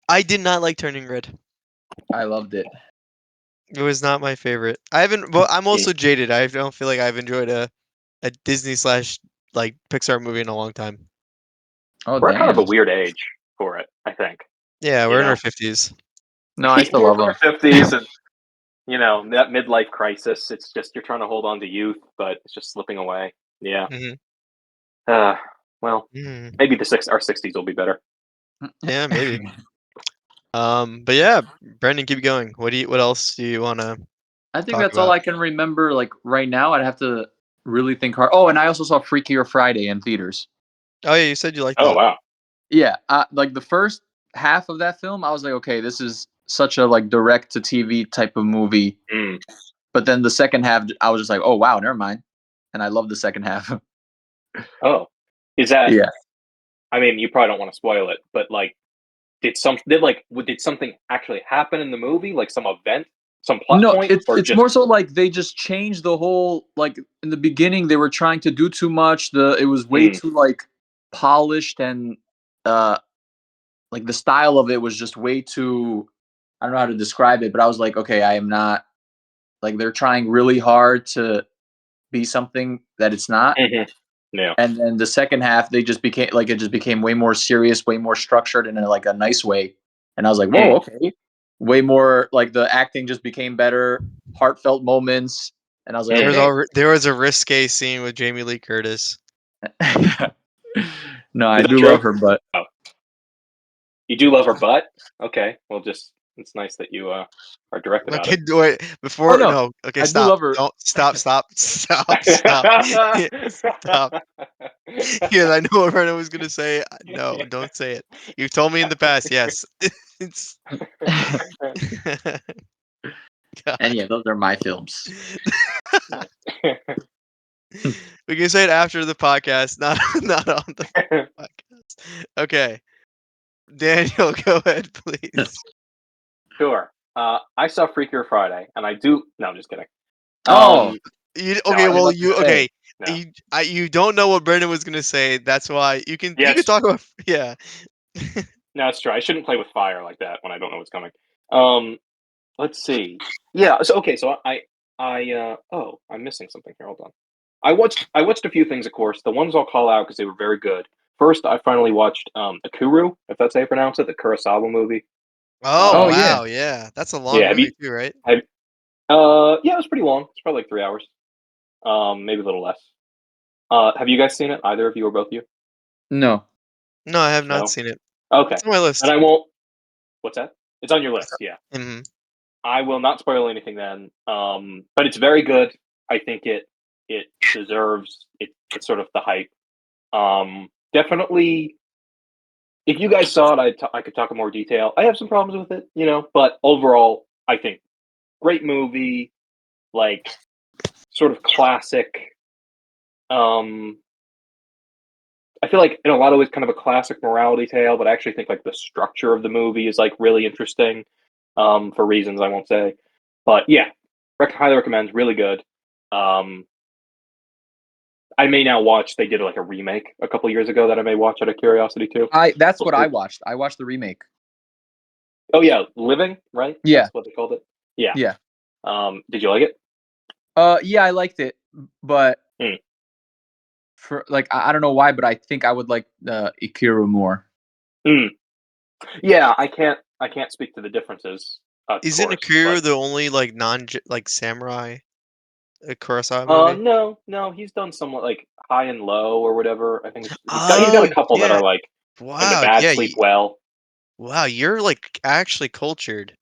I did not like Turning Red. I loved it. It was not my favorite. I haven't. Well, I'm Mm. also jaded. I don't feel like I've enjoyed a Disney slash like Pixar movie in a long time. Oh, We're kind of damn. a weird age for it, I think. Yeah, You we're in know? our 50s. No, I still We're love in our them. 50s and that midlife crisis. It's just you're trying to hold on to youth, but it's just slipping away. Yeah. Hmm. Well, Hmm. maybe our 60s will be better. Yeah, maybe. But yeah, Brendan, keep going. What else do you want to I think talk that's all about? I can remember. Like right now, I'd have to really think hard. Oh, and I also saw Freakier Friday in theaters. Oh yeah, you said you liked Oh that. wow. Yeah, like the first half of that film, I was like, okay, this is such a like direct to TV type of movie. Mm. But then the second half, I was just like, oh wow, never mind. And I love the second half. Oh, is that? Yeah. I mean, you probably don't want to spoil it, but like, did something actually happen in the movie? Like some event, some plot No, point, it's or it's just? more so like they just changed the whole like in the beginning they were trying to do too much. It was way Mm. too like polished and uh like the style of it was just way too I don't know how to describe it, but I was like, okay, I am not like they're trying really hard to be something that it's not. Mhm. Yeah. And then the second half they just became like it just became way more serious, way more structured in like a nice way. And I was like, whoa, Mm. okay. Way more like the acting just became better, heartfelt moments. And I was like, Mhm. okay. There was a risque scene with Jamie Lee Curtis. No, I Is that do true? love her, but Oh, you do love her butt. Okay. Well, just it's nice that you are direct about Okay, it. do it oh before. no, No, okay, I do stop. love her. Don't stop. Stop. Stop. Stop. Stop. Yeah, I know what Brendan was gonna say. No, don't say it. You've told me in the past. Yes. It's. And God. yeah, those are my films. We can say it after the podcast, not not on the podcast. Okay, Daniel, go ahead, please. Sure. I saw Freakier Friday, and I do. No, I'm just kidding. Oh, No, Okay, I was what are you well, about to say? no. you don't know what Brendan was gonna say. That's why Yeah, you can it's talk about yeah. no, it's true. I shouldn't play with fire like that when I don't know what's coming. Um, let's see. Yeah. So okay. So oh, I'm missing something here. Hold on. I watched a few things, of course. The ones I'll call out because they were very good. First, I finally watched Akuru, if that's how you pronounce it, the Kurosawa movie. Oh Oh Uh, yeah. wow, yeah, that's a long yeah. Have you? movie too, right? Have Yeah, it was pretty long. It's probably like 3 hours. Maybe a little less. Have you guys seen it? Either of you or both of you? No. No, I have not No. seen it. Okay. It's on my And list. I won't. What's that? It's on your list. Yeah. Hmm. I will not spoil anything then. But it's very good. I think it deserves it. It's sort of the hype. Definitely. If you guys saw it, I could talk in more detail. I have some problems with it, but overall, I think great movie. Like sort of classic. Um, I feel like in a lot of ways, kind of a classic morality tale, but I actually think like the structure of the movie is like really interesting. For reasons I won't say, but yeah, highly recommend. Really good. Um, I may now watch. They did like a remake a couple years ago that I may watch out of curiosity too. That's We'll what see. I watched. I watched the remake. Oh yeah, Living, right? Yeah. That's what they called it. Yeah. Yeah. Did you like it? Yeah, I liked it, but Hmm. for like I don't know why, but I think I would like Ikiru more. Hmm. Yeah, I can't speak to the differences, of Isn't course, Akira but the only like like samurai Kurosawa movie? no, he's done somewhat like High and Low or whatever. I think he's got Oh a couple that yeah! are like The Wow, Bad yeah, Sleep Well. wow, you're like actually cultured.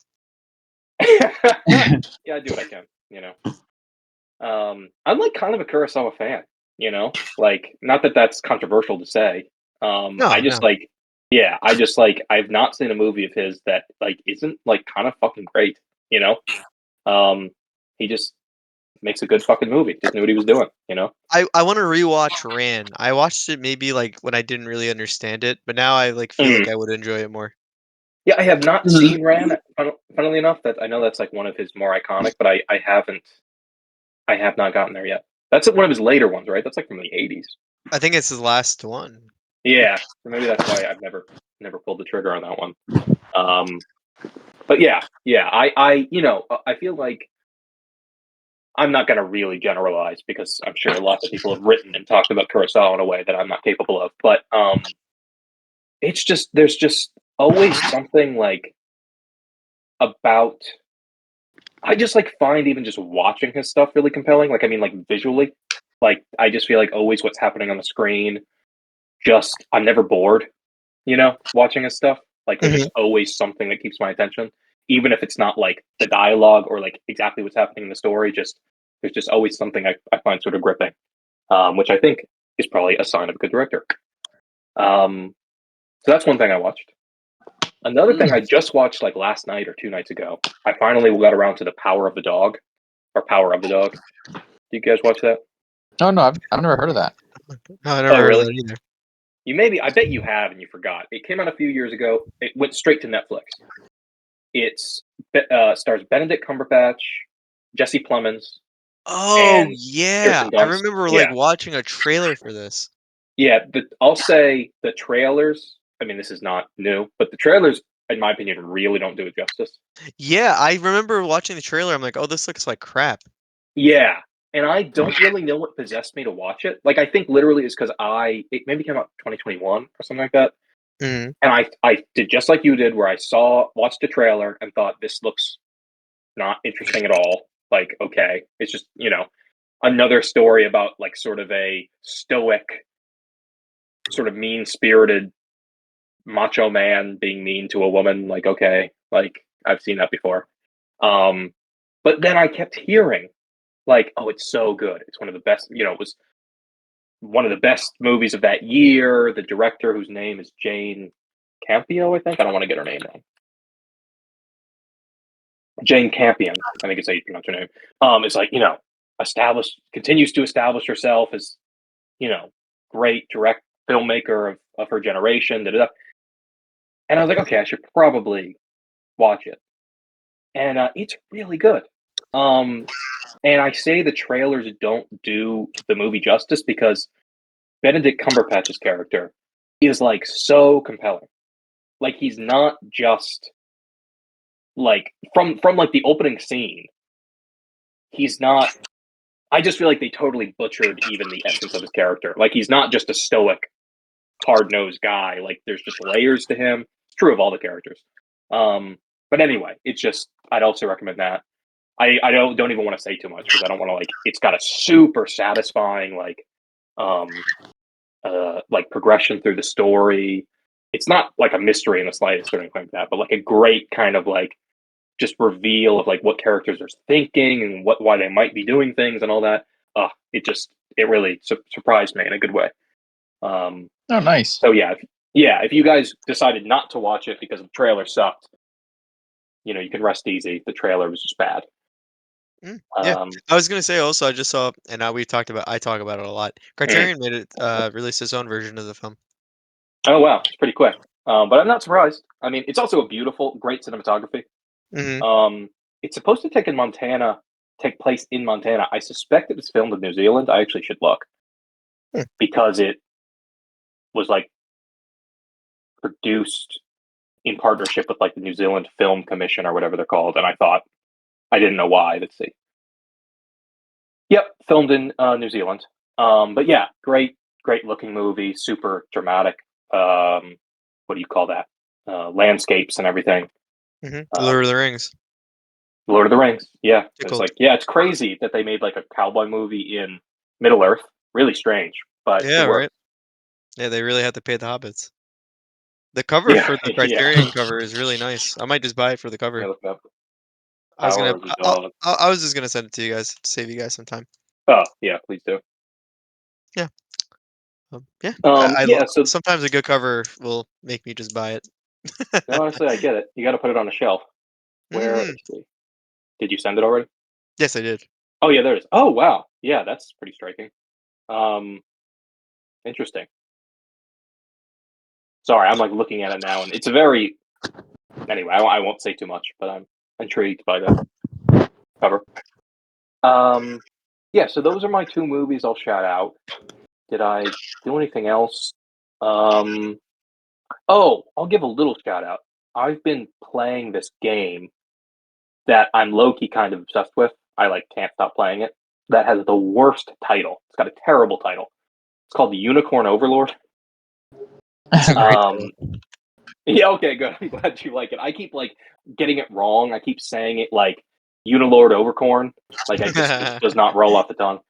Yeah, I do what I can, I'm like kind of a Kurosawa fan, like not that that's controversial to say. I No, just no. like, yeah, I just like I've not seen a movie of his that like isn't like kind of fucking great, you know. He just makes a good fucking movie. Just knew what he was doing. I want to rewatch Ran. I watched it maybe like when I didn't really understand it, but now I like feel Mm. like I would enjoy it more. Yeah, I have not Mhm. seen Ran. Funnily enough, that I know that's like one of his more iconic, but I haven't. I have not gotten there yet. That's one of his later ones, right? That's like from the '80s. I think it's his last one. Yeah, so maybe that's why I've never pulled the trigger on that one. Um, but yeah, I feel like I'm not going to really generalize because I'm sure lots of people have written and talked about Kurosawa in a way that I'm not capable of. But it's just there's just always something like about I just like find even just watching his stuff really compelling. Like, I mean, like visually, like I just feel like always what's happening on the screen. Just I'm never bored, watching his stuff. Like there's just always something that keeps my attention, even if it's not like the dialogue or like exactly what's happening in the story. Just there's just always something I find sort of gripping, which I think is probably a sign of a good director. So that's one thing I watched. Another thing I just watched like last night or 2 nights ago. I finally got around to The Power of the Dog, or Power of the Dog. Do you guys watch that? No, I've never heard of that. No, I never Oh, heard of really? that either. I bet you have and you forgot. It came out a few years ago. It went straight to Netflix. It's stars Benedict Cumberbatch, Jesse Plemons, Oh, and yeah. Kirsten I Dunst. remember, like, Yeah, watching a trailer for this. yeah. I'll say the trailers. I mean, this is not new, but the trailers, in my opinion, really don't do it justice. Yeah, I remember watching the trailer, I'm like, "Oh, this looks like crap." Yeah, and I don't really know what possessed me to watch it. Like, I think literally it's because it maybe came out 2021 or something like that. Mhm. And I did just like you did, where I watched the trailer and thought this looks not interesting at all. Like, okay, it's just another story about like sort of a stoic, sort of mean spirited macho man being mean to a woman. Like, okay, like I've seen that before. But then I kept hearing like, oh, it's so good. It's one of the best. It was one of the best movies of that year. The director, whose name is Jane Campion, I think. I don't want to get her name wrong. Jane Campion, I think it's how you pronounce her name. Is like continues to establish herself as great direct filmmaker of her generation. Da, da, da. And I was like, okay, I should probably watch it. And it's really good. And I say the trailers don't do the movie justice because Benedict Cumberbatch's character is like so compelling. Like he's not just like from like the opening scene. He's not. I just feel like they totally butchered even the essence of his character. Like he's not just a stoic, hard nosed guy. Like there's just layers to him. It's true of all the characters. But anyway, it's just I'd also recommend that. I don't even want to say too much because I don't want to like. It's got a super satisfying like progression through the story. It's not like a mystery in the slightest or anything like that, but like a great kind of like just reveal of like what characters are thinking and why they might be doing things and all that. It really surprised me in a good way. Oh, nice. So if you guys decided not to watch it because the trailer sucked, you can rest easy. The trailer was just bad. Yeah. Um, I was gonna say also, I just saw, and now I talk about it a lot. mm. Criterion made it, released its own version of the film. Oh wow, it's pretty quick. But I'm not surprised. I mean, it's also a beautiful, great cinematography. Mhm. It's supposed to take place in Montana. I suspect it was filmed in New Zealand. I actually should look Hmm. because it was like produced in partnership with like the New Zealand Film Commission or whatever they're called. And I didn't know why. Let's see. Yep, filmed in New Zealand. But yeah, great looking movie, super dramatic. What do you call that? Landscapes and everything. Mhm. Um, Lord of the Rings. Lord of the Rings. Yeah, it's Tickled. like it's crazy that they made like a cowboy movie in Middle Earth. Really strange, but it Yeah, worked. right? Yeah, they really had to pay the hobbits. The cover Yeah, for the yeah. Criterion cover is really nice. I might just buy it for the Let me cover. look it up. I was Power gonna of the Dog. I was just gonna send it to you guys to save you guys some time. Oh yeah, please do. Yeah. Yeah. I Yeah. So sometimes a good cover will make me just buy it. no, honestly, I get it. You got to put it on a shelf. Where? Mhm. Let's see. Did you send it already? Yes, I did. Oh yeah, there it is. Oh wow, yeah, that's pretty striking. Um, Interesting. Sorry, I'm like looking at it now, and it's a very. Anyway, I won't say too much, but I'm intrigued by the cover. Um, yeah. So those are my two movies. I'll shout out. Did I do anything else? Um, oh, I'll give a little shout out. I've been playing this game that I'm low key kind of obsessed with. I like can't stop playing it. That has the worst title. It's got a terrible title. It's called the Unicorn Overlord. It's a great Um, title. yeah, okay, good. I'm glad you like it. I keep like getting it wrong. I keep saying it like Unilord Overcorn. Like it just does not roll off the tongue.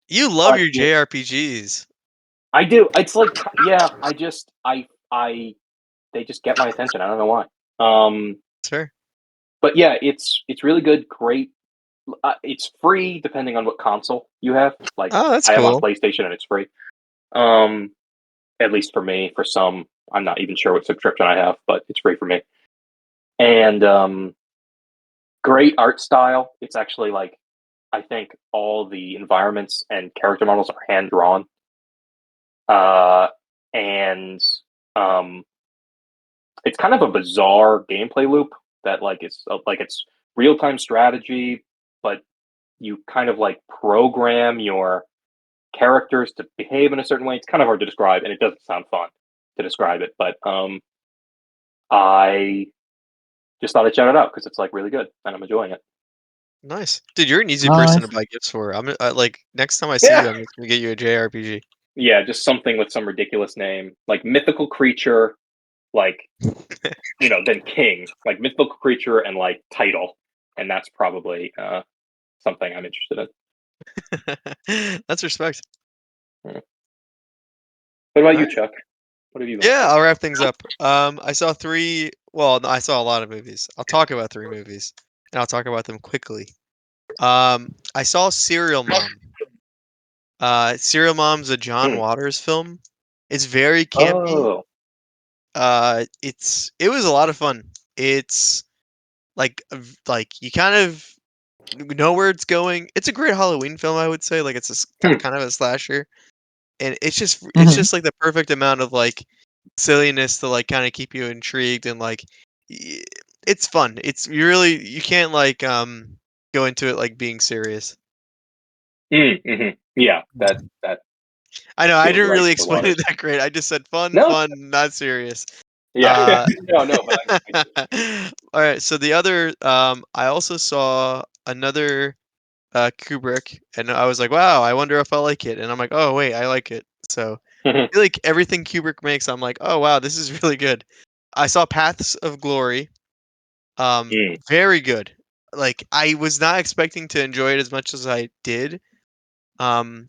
You love But your JRPGs. I do. It's like, yeah, they just get my attention. I don't know why. Sure. But yeah, it's really good. Great. It's free depending on what console you have. Like Oh, that's I have on cool. PlayStation and it's free. Um, at least for me. For some, I'm not even sure what subscription I have, but it's free for me. And great art style. It's actually like I think all the environments and character models are hand drawn. And um, it's kind of a bizarre gameplay loop that it's real time strategy, but you kind of like program your characters to behave in a certain way. It's kind of hard to describe, and it doesn't sound fun to describe it, but I just thought I'd shout it out because it's like really good and I'm enjoying it. Nice, dude. You're an easy person to Nice. buy gifts for. Like next time I see Yeah, you, I'm just gonna get you a JRPG. yeah, just something with some ridiculous name, like mythical creature, like then king, like mythical creature and like title, and that's probably something I'm interested That's respect. in. What about All you, right. Chuck? What have you been up Yeah, to? I'll wrap things up. I saw three. Well, no, I saw a lot of movies. I'll talk about three movies, and I'll talk about them quickly. I saw Serial Mom. Serial Mom's a John Hmm. Waters film. It's very campy. Oh, It was a lot of fun. It's like you kind of know where it's going. It's a great Halloween film, I would say. Like it's hmm. kind of a slasher, and it's Hmm. just like the perfect amount of like silliness to like kind of keep you intrigued and like y- it's fun. You can't like go into it like being serious. Mm-hmm. Yeah, that I know I feels didn't right really for explain it Waters. that great. I just said fun, No, fun, not serious. yeah, Uh, no, but I do. all right. So the other, I also saw another Kubrick, and I was like, wow, I wonder if I like it. And I'm like, oh wait, I like it. So I feel like everything Kubrick makes, I'm like, oh wow, this is really good. I saw Paths of Glory. Mm, Very good. Like I was not expecting to enjoy it as much as I did. Um,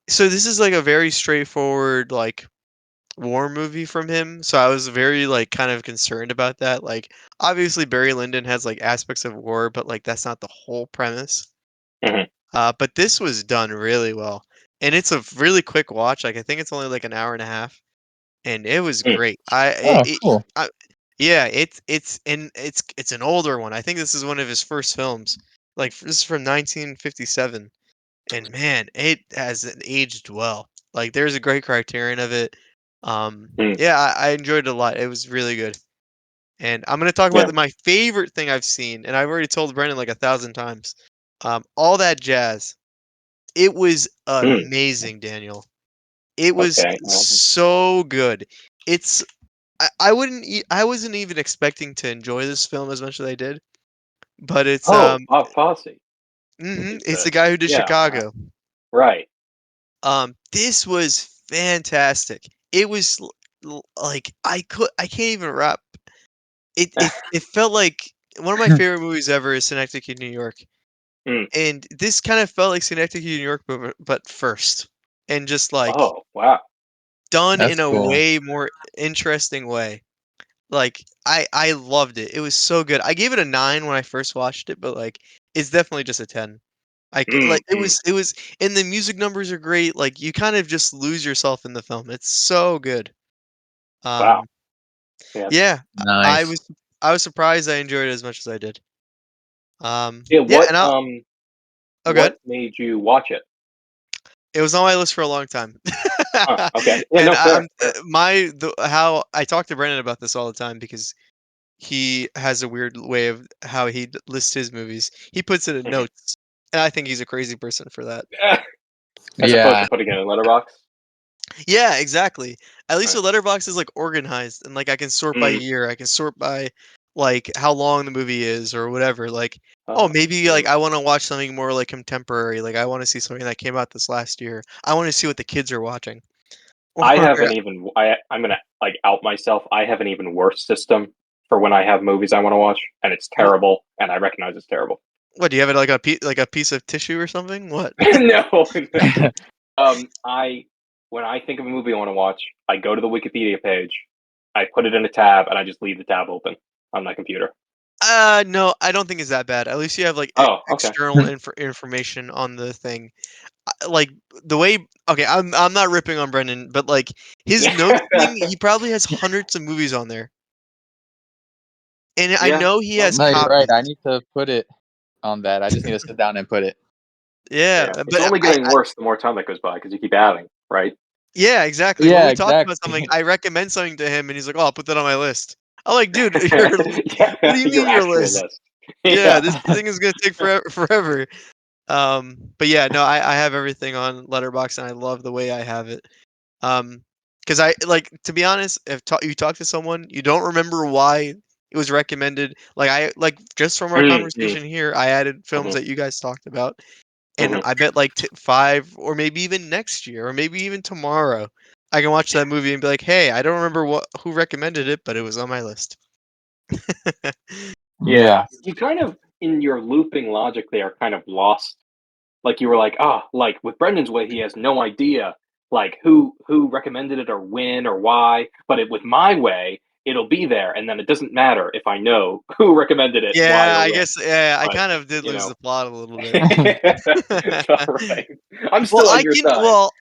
so this is like a very straightforward like war movie from him. So I was very like kind of concerned about that. Like obviously Barry Lyndon has like aspects of war, but like that's not the whole premise. mhm, But this was done really well, and it's a really quick watch. Like I think it's only like an hour and a half, and it was mm, great. Oh, cool. Yeah, it's an older one. I think this is one of his first films. Like this is from 1957, and man, it has aged well. Like there's a great criterion of it. mm, Yeah, I enjoyed it a lot. It was really good. And I'm gonna talk about yeah, my favorite thing I've seen, and I've already told Brendan like 1,000 times. All that jazz. It was mm, amazing, Daniel. It was okay. so good. It's I wasn't even expecting to enjoy this film as much as I did, but Oh, Bob Fosse is it's the the guy who did yeah, Chicago. right. This was fantastic. It was like I can't even wrap it felt like one of my favorite movies ever is Synecdoche, New York. Mm, And this kind of felt like Synecdoche, New York, but first. And just like oh, wow. done That's in a cool. way more interesting way. Like I loved it. It was so good. I gave it a 9 when I first watched it, but like it's definitely just a 10. Mm, Like mm, it was and the music numbers are great. Like you kind of just lose yourself in the film. It's so good. wow. Um Yeah. yeah, I Nice. was I was surprised I enjoyed it as much as I did. Yeah. Yeah, and I'll oh good. What made you watch it? It was on my list for a long time. Huh, okay. Yeah. And No. Fair. Fair. how I talk to Brendan about this all the time because he has a weird way of how he lists his movies. He puts it in Mhm. notes, and I think he's a crazy person for that. As opposed Yeah. to putting it in a letterbox. Yeah, exactly. At least Right. the letterbox is like organized, and like I can sort by Mm, year. I can sort by like how long the movie is or whatever. Like, oh, oh. maybe like Mm. I want to watch something more like contemporary. Like I want to see something that came out this last year. I want to see what the kids are watching. I Or haven't even. I'm gonna like out myself. I have an even worse system for when I have movies I want to watch, and it's terrible, and I recognize it's terrible. What do you have it like a piece of tissue or something? What? No. I when I think of a movie I want to watch, I go to the Wikipedia page, I put it in a tab, and I just leave the tab open on my computer. No, I don't think it's that bad. At least you have like Oh, okay. external information on the thing. Like the way, okay, I'm not ripping on Brendan, but like his notes thing, he probably has hundreds of movies on there, and I Yeah. know he Well, has No, you're right. copies. I need to put it on that. I just need to sit down and put it. Yeah, yeah. It's but only getting worse the more time that goes by because you keep adding, right? yeah, exactly. When Yeah, we talk about something, exactly. I recommend something to him, and he's like, "Oh, I'll put that on my list." I'm like, "Dude, you're what Yeah, do you mean your your actual list? list. Yeah, Yeah. this thing is gonna take forever." But yeah, no, I have everything on Letterboxd, and I love the way I have it. Because I like to be honest, if you talk to someone, you don't remember why it was recommended. Like I like just from our Mm-hmm. conversation here, I added films Mm-hmm. that you guys talked about, and Mm-hmm. I bet like 5 or maybe even next year or maybe even tomorrow, I can watch that movie and be like, "Hey, I don't remember who recommended it, but it was on my list." Yeah. Yeah. You kind of, in your looping logic there, kind of lost. Like you were like, like with Brendan's way, he has no idea like who recommended it or when or why. But with my way, it'll be there, and then it doesn't matter if I know who recommended it, why Yeah, or I when. guess yeah, I But kind of did you lose know, the plot a little bit. it's all right. I'm Well, still on your side,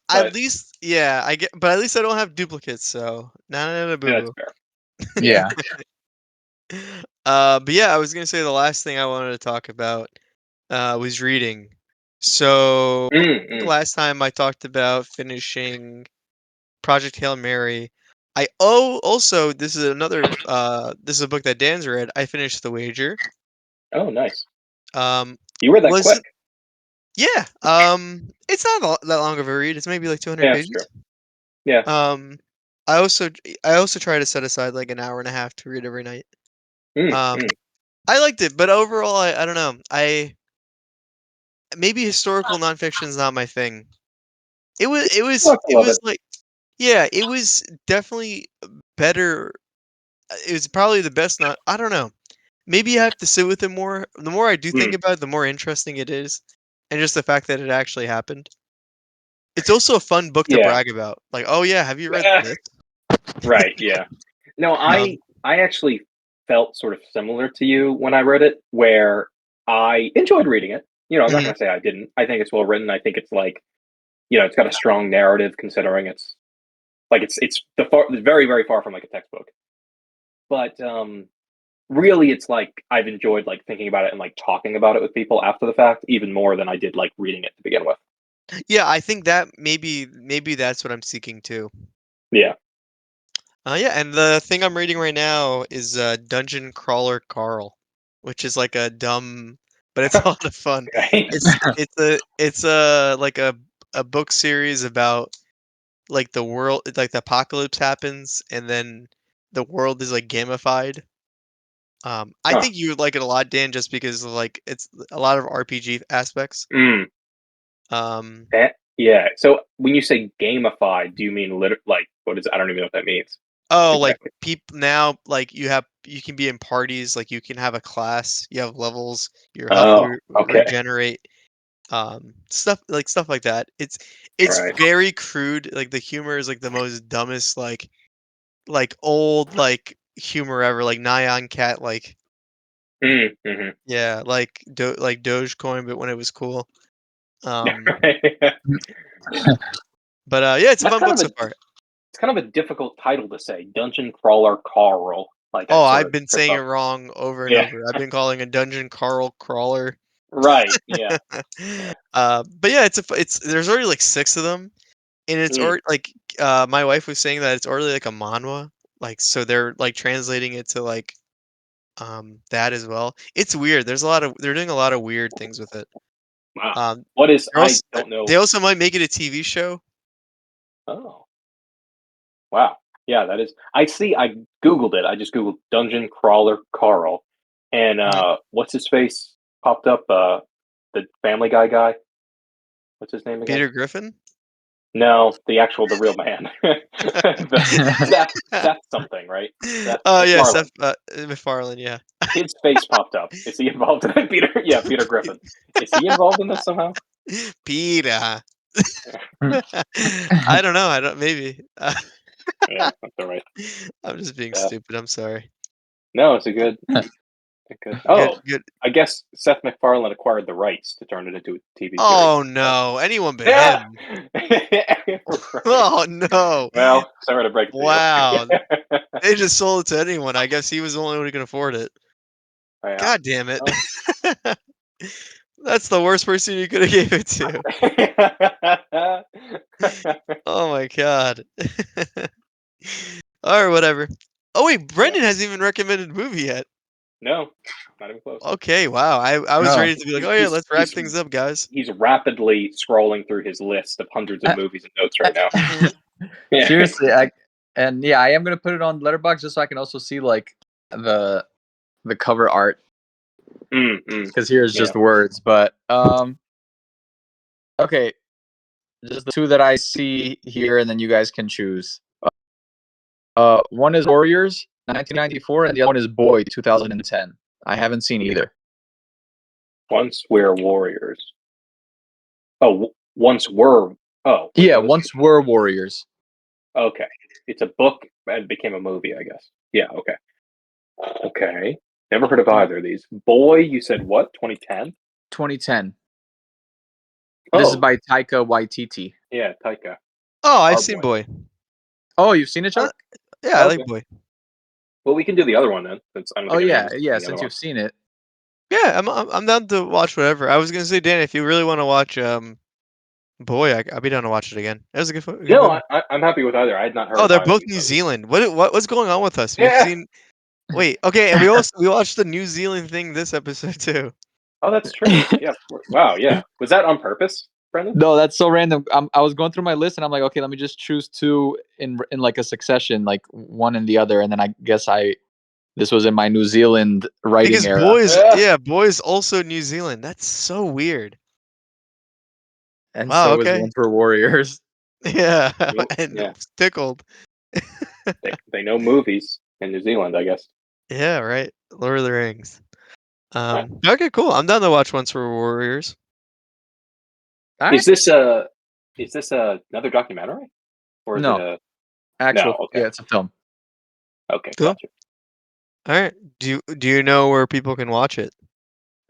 at but least yeah, I get but at least I don't have duplicates, so nah, boo yeah, that's boo. fair. Yeah. Yeah. But yeah, I was gonna say the last thing I wanted to talk about was reading. So I think Mm-mm. last time I talked about finishing Project Hail Mary. Also this is this is a book that Dan's read. I finished The Wager. Oh, nice. Um, You read that quick. wasn't yeah. It's not that long of a read. It's maybe like 200 Yeah, that's true. pages. Yeah. Um, I also try to set aside like an hour and a half to read every night. Mm, Um, mm. I liked it, but overall, I don't know. I maybe historical nonfiction is not my thing. It was it was Look, I it love it. was like yeah, it was definitely better. It was probably the best. Not I don't know. Maybe I have to sit with it more. The more I do think Mm. about it, the more interesting it is, and just the fact that it actually happened. It's also a fun book to Yeah. brag about. Like, oh yeah, have you read this? Right. Yeah. No, Um, I actually felt sort of similar to you when I read it, where I enjoyed reading it. I'm not mhm. going to say I didn't. I think it's well written. I think it's like, it's got a strong narrative considering it's like it's very very far from like a textbook. But really, it's like I've enjoyed like thinking about it and like talking about it with people after the fact even more than I did like reading it to begin with. Yeah, I think that maybe that's what I'm seeking too. Yeah. Yeah, and the thing I'm reading right now is Dungeon Crawler Carl, which is like a dumb, but it's a lot of fun. Okay. It's a like a book series about like the world, like the apocalypse happens, and then the world is like gamified. I Huh. think you would like it a lot, Dan, just because of, like it's a lot of RPG aspects. Mm. Um, Yeah. So when you say gamified, do you mean like what is? I don't even know what that means Oh, like exactly. people now, like you can be in parties, like you can have a class, you have levels, your health Oh, okay. regenerate, stuff like that. It's All it's right. very crude. Like the humor is like the most dumbest, like old like humor ever, like Nyan Cat, like Mm-hmm. yeah, like Dogecoin, but when it was cool. Um, but yeah, it's a That's fun kind book of so a far. it's kind of a difficult title to say. Dungeon crawler Carl. Like Oh, that sort I've of been trips saying it up. wrong over and Yeah. over. I've been calling a dungeon Carl crawler. Right. Yeah. But yeah, it's there's already like 6 of them, and it's Mm. already like my wife was saying that it's already like a manhwa, like so they're like translating it to like that as well. It's weird. They're doing a lot of weird things with it. Wow. Um, What is? they're I also don't they know. also might make it a TV show. Oh. Wow. Yeah, that is. I see. I googled it. I just googled dungeon crawler Carl, and Mhm. what's his face popped up. The Family Guy guy. What's his name again? Peter Griffin. No, the real man. Seth something, right? Seth Oh yeah, MacFarlane. Seth MacFarlane. Yeah. His face popped up. Is he involved in it? Peter? Yeah, Peter Griffin. Is he involved in this somehow? Peter. I don't know. I don't. Maybe. Yeah, that's all right. I'm just being Seth. stupid. I'm sorry. No, it's a good. Good. Good. Oh, Good. I guess Seth MacFarlane acquired the rights to turn it into a TV series. Oh no! Anyone but Yeah. him. Right. Oh no! Well, sorry to break it to Wow. you. They just sold it to anyone. I guess he was the only one who can afford it. Yeah. God damn it. Well. That's the worst person you could have gave it to. Oh my god. Or whatever. Oh wait, Yeah. Brendan hasn't even recommended a movie yet. No, not even close. Okay, wow. I was Oh. ready to be like, oh yeah, let's wrap things up, guys. He's rapidly scrolling through his list of hundreds of movies and notes right now. Yeah. Seriously, I am gonna put it on Letterboxd just so I can also see like the cover art because here's Yeah. just words. But okay, just the two that I see here, and then you guys can choose. One is Warriors, 1994, and the other one is Boy, 2010. I haven't seen either. Once we're warriors. Oh, once were. Oh, wait, Yeah, what is once were Warriors. it? Okay. It's a book and became a movie, I guess. Yeah, okay. Okay. Never heard of either of these. Boy, you said what? 2010? 2010. Oh, This is by Taika Waititi. yeah, Taika. Oh, I've Our seen boy. Boy. Oh, you've seen it, Uh, Chuck? Yeah, I like Okay. Boy. Well, we can do the other one then. Since I don't Oh think yeah, anyone's seen yeah. the other Since one. you've seen it. Yeah, I'm down to watch whatever. I was gonna say, Dan, if you really want to watch Boy, I'll be down to watch it again. That was a good No, movie. I'm happy with either. I had not heard Oh, of they're either of both these New movies. Zealand. What's going on with us? We've Yeah. seen. Wait, okay, and we watched the New Zealand thing this episode too. Oh, that's true. Yeah. Wow. Yeah. Was that on purpose, Brendan? No, that's so random. I was going through my list and I'm like, okay, let me just choose two in like a succession, like one and the other, and then I guess this was in my New Zealand writing Because era, Boy's also New Zealand. That's so weird. and Wow. so is Okay. One for Warriors. Yeah, Well, and yeah. Tickled. They know movies in New Zealand, I guess. Yeah, right. Lord of the Rings. Right. Okay, cool. I'm down to watch Once for Warriors. All Is right. this another documentary, or is it No, a? No. actual. Okay. Yeah, it's a film. Okay. Cool. Gotcha. All right. Do you know where people can watch it?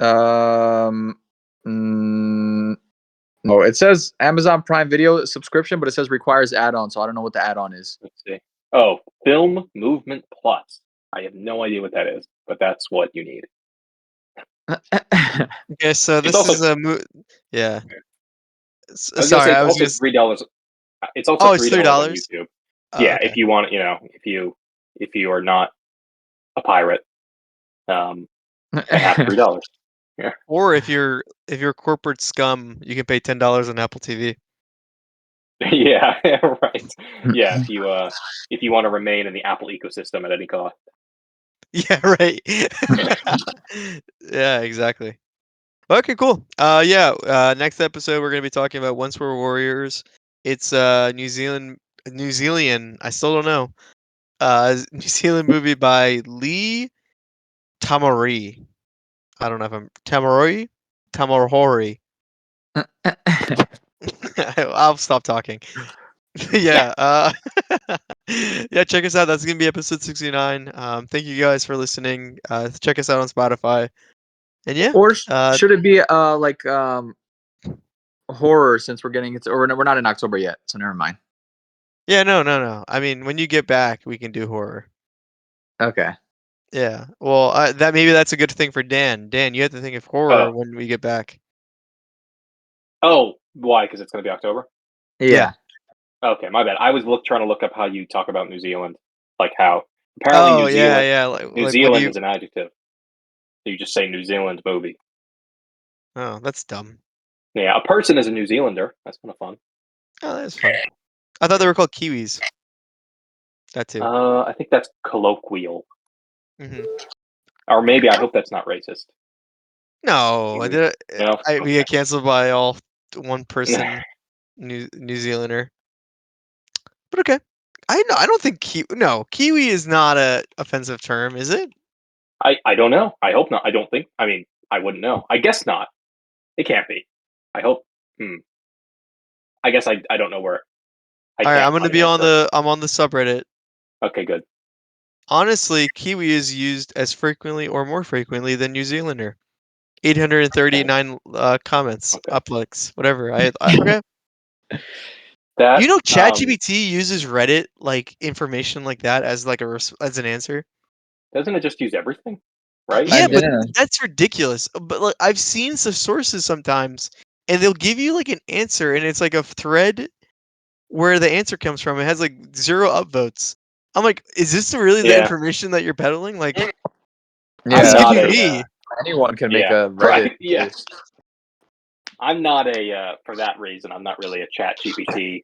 Um, no, it says Amazon Prime Video subscription, but it says requires add-on, so I don't know what the add-on is. Let's see. Oh, Film Movement Plus. I have no idea what that is, but that's what you need. Okay, so It's this also. is a yeah. I was gonna say Sorry, it's I was also just. $3. It's also Oh, it's $3 on $3. YouTube. Oh, Yeah, okay. if you want, if you are not a pirate, and have $3. Yeah. Or if you're corporate scum, you can pay $10 on Apple TV. Yeah, right. Yeah, if you want to remain in the Apple ecosystem at any cost. Yeah, right. Yeah, exactly. Okay, cool. Yeah. Next episode we're gonna be talking about Once We're Warriors. It's New Zealand. I still don't know. New Zealand movie by Lee Tamari. I don't know if I'm Tamahori. I'll stop talking. Yeah. Yeah. Check us out. That's gonna be episode 69. Thank you guys for listening. Check us out on Spotify. And yeah. Or Uh, should it be like horror since we're getting it? Or we're not in October yet, so never mind. yeah. No. I mean, when you get back, we can do horror. Okay. Yeah. Well, that's a good thing for Dan. Dan, you have to think of horror Oh, when we get back. why? Because it's going to be October. Yeah. Yeah. Okay, my bad. I was trying to look up how you talk about New Zealand, like how apparently Oh yeah, yeah. New Like what do Zealand you? is an adjective. You just say New Zealand movie. Oh, that's dumb. Yeah, a person is a New Zealander. That's kind of fun. Oh, that's fun. I thought they were called Kiwis. That too. I think that's colloquial, Hmm. or maybe I hope that's not racist. No, I Kiwi? did. No, We okay. get canceled by all one person. New Zealander. But okay. I don't think Kiwi is not a offensive term, is it? I don't know. I hope not. I don't think. I mean, I wouldn't know. I guess not. It can't be. I hope. I guess I don't know where. I All right, can't I'm gonna find be an on answer. I'm on the subreddit. Okay, good. Honestly, Kiwi is used as frequently or more frequently than New Zealander. 839 comments, Okay. uploads, whatever. Okay. That You know, ChatGPT uses Reddit like information like that as like as an answer. doesn't it just use everything, right? I Yeah, but didn't. that's ridiculous. But like, I've seen some sources sometimes, and they'll give you like an answer, and it's like a thread where the answer comes from. It has like 0 upvotes. I'm like, is this really the Yeah. information that you're peddling? Like, I'm just Yeah, give not me a. me. anyone can make Yeah. a Reddit Right. Yeah. post. I'm not a. For that reason, I'm not really a Chat GPT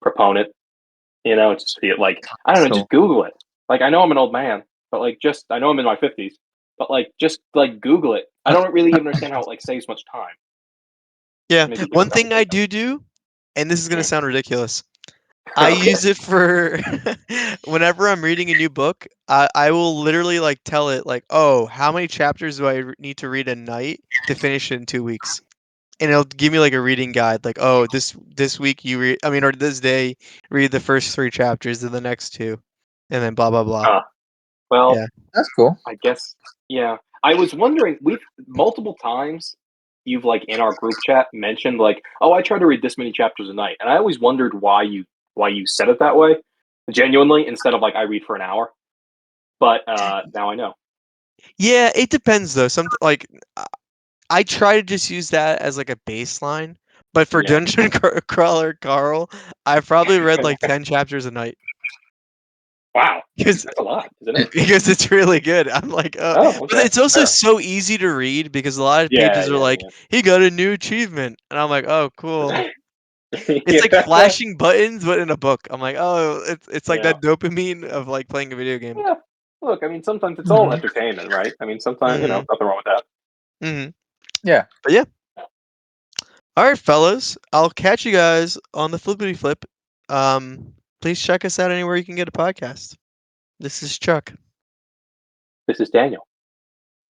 proponent. You know, just feel like I don't know. So Just Google it. Like I know I'm an old man, but like just I know I'm in my 50s, but like just like Google it. I don't really even understand how it like saves much time. Yeah. Maybe One different thing I conversation. do, and this is gonna Mm. sound ridiculous. I Okay. use it for whenever I'm reading a new book. I will literally like tell it like, oh, how many chapters do I need to read a night to finish it in 2 weeks? And it'll give me like a reading guide, like, oh, this week you read, I mean, or this day read the first 3 chapters and the next 2, and then blah blah blah. Well, Yeah. that's cool. I guess yeah. I was wondering. We've multiple times. You've like in our group chat mentioned like, oh, I try to read this many chapters a night, and I always wondered why you said it that way, genuinely, instead of like I read for an hour. But now I know. Yeah, it depends though. Some like I try to just use that as like a baseline, but for Yeah. Dungeon Crawler Carl, I've probably read like 10 chapters a night Wow, because that's a lot, isn't it? because it's really good. I'm like, Oh, but okay, it's also fair. so easy to read because a lot of Yeah, pages are yeah, like, he got a new achievement, and I'm like, oh, cool. yeah. It's like Yeah, flashing buttons, but in a book. I'm like, oh, it's like yeah, that dopamine of like playing a video game. yeah. Look, I mean, sometimes it's all Mhm. entertainment, right? I mean, sometimes Hmm. nothing wrong with that. Hmm. Yeah. But yeah. All right, fellas. I'll catch you guys on the flippity flip. Please check us out anywhere you can get a podcast. This is Chuck. This is Daniel.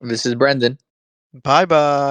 This is Brendan. Bye bye.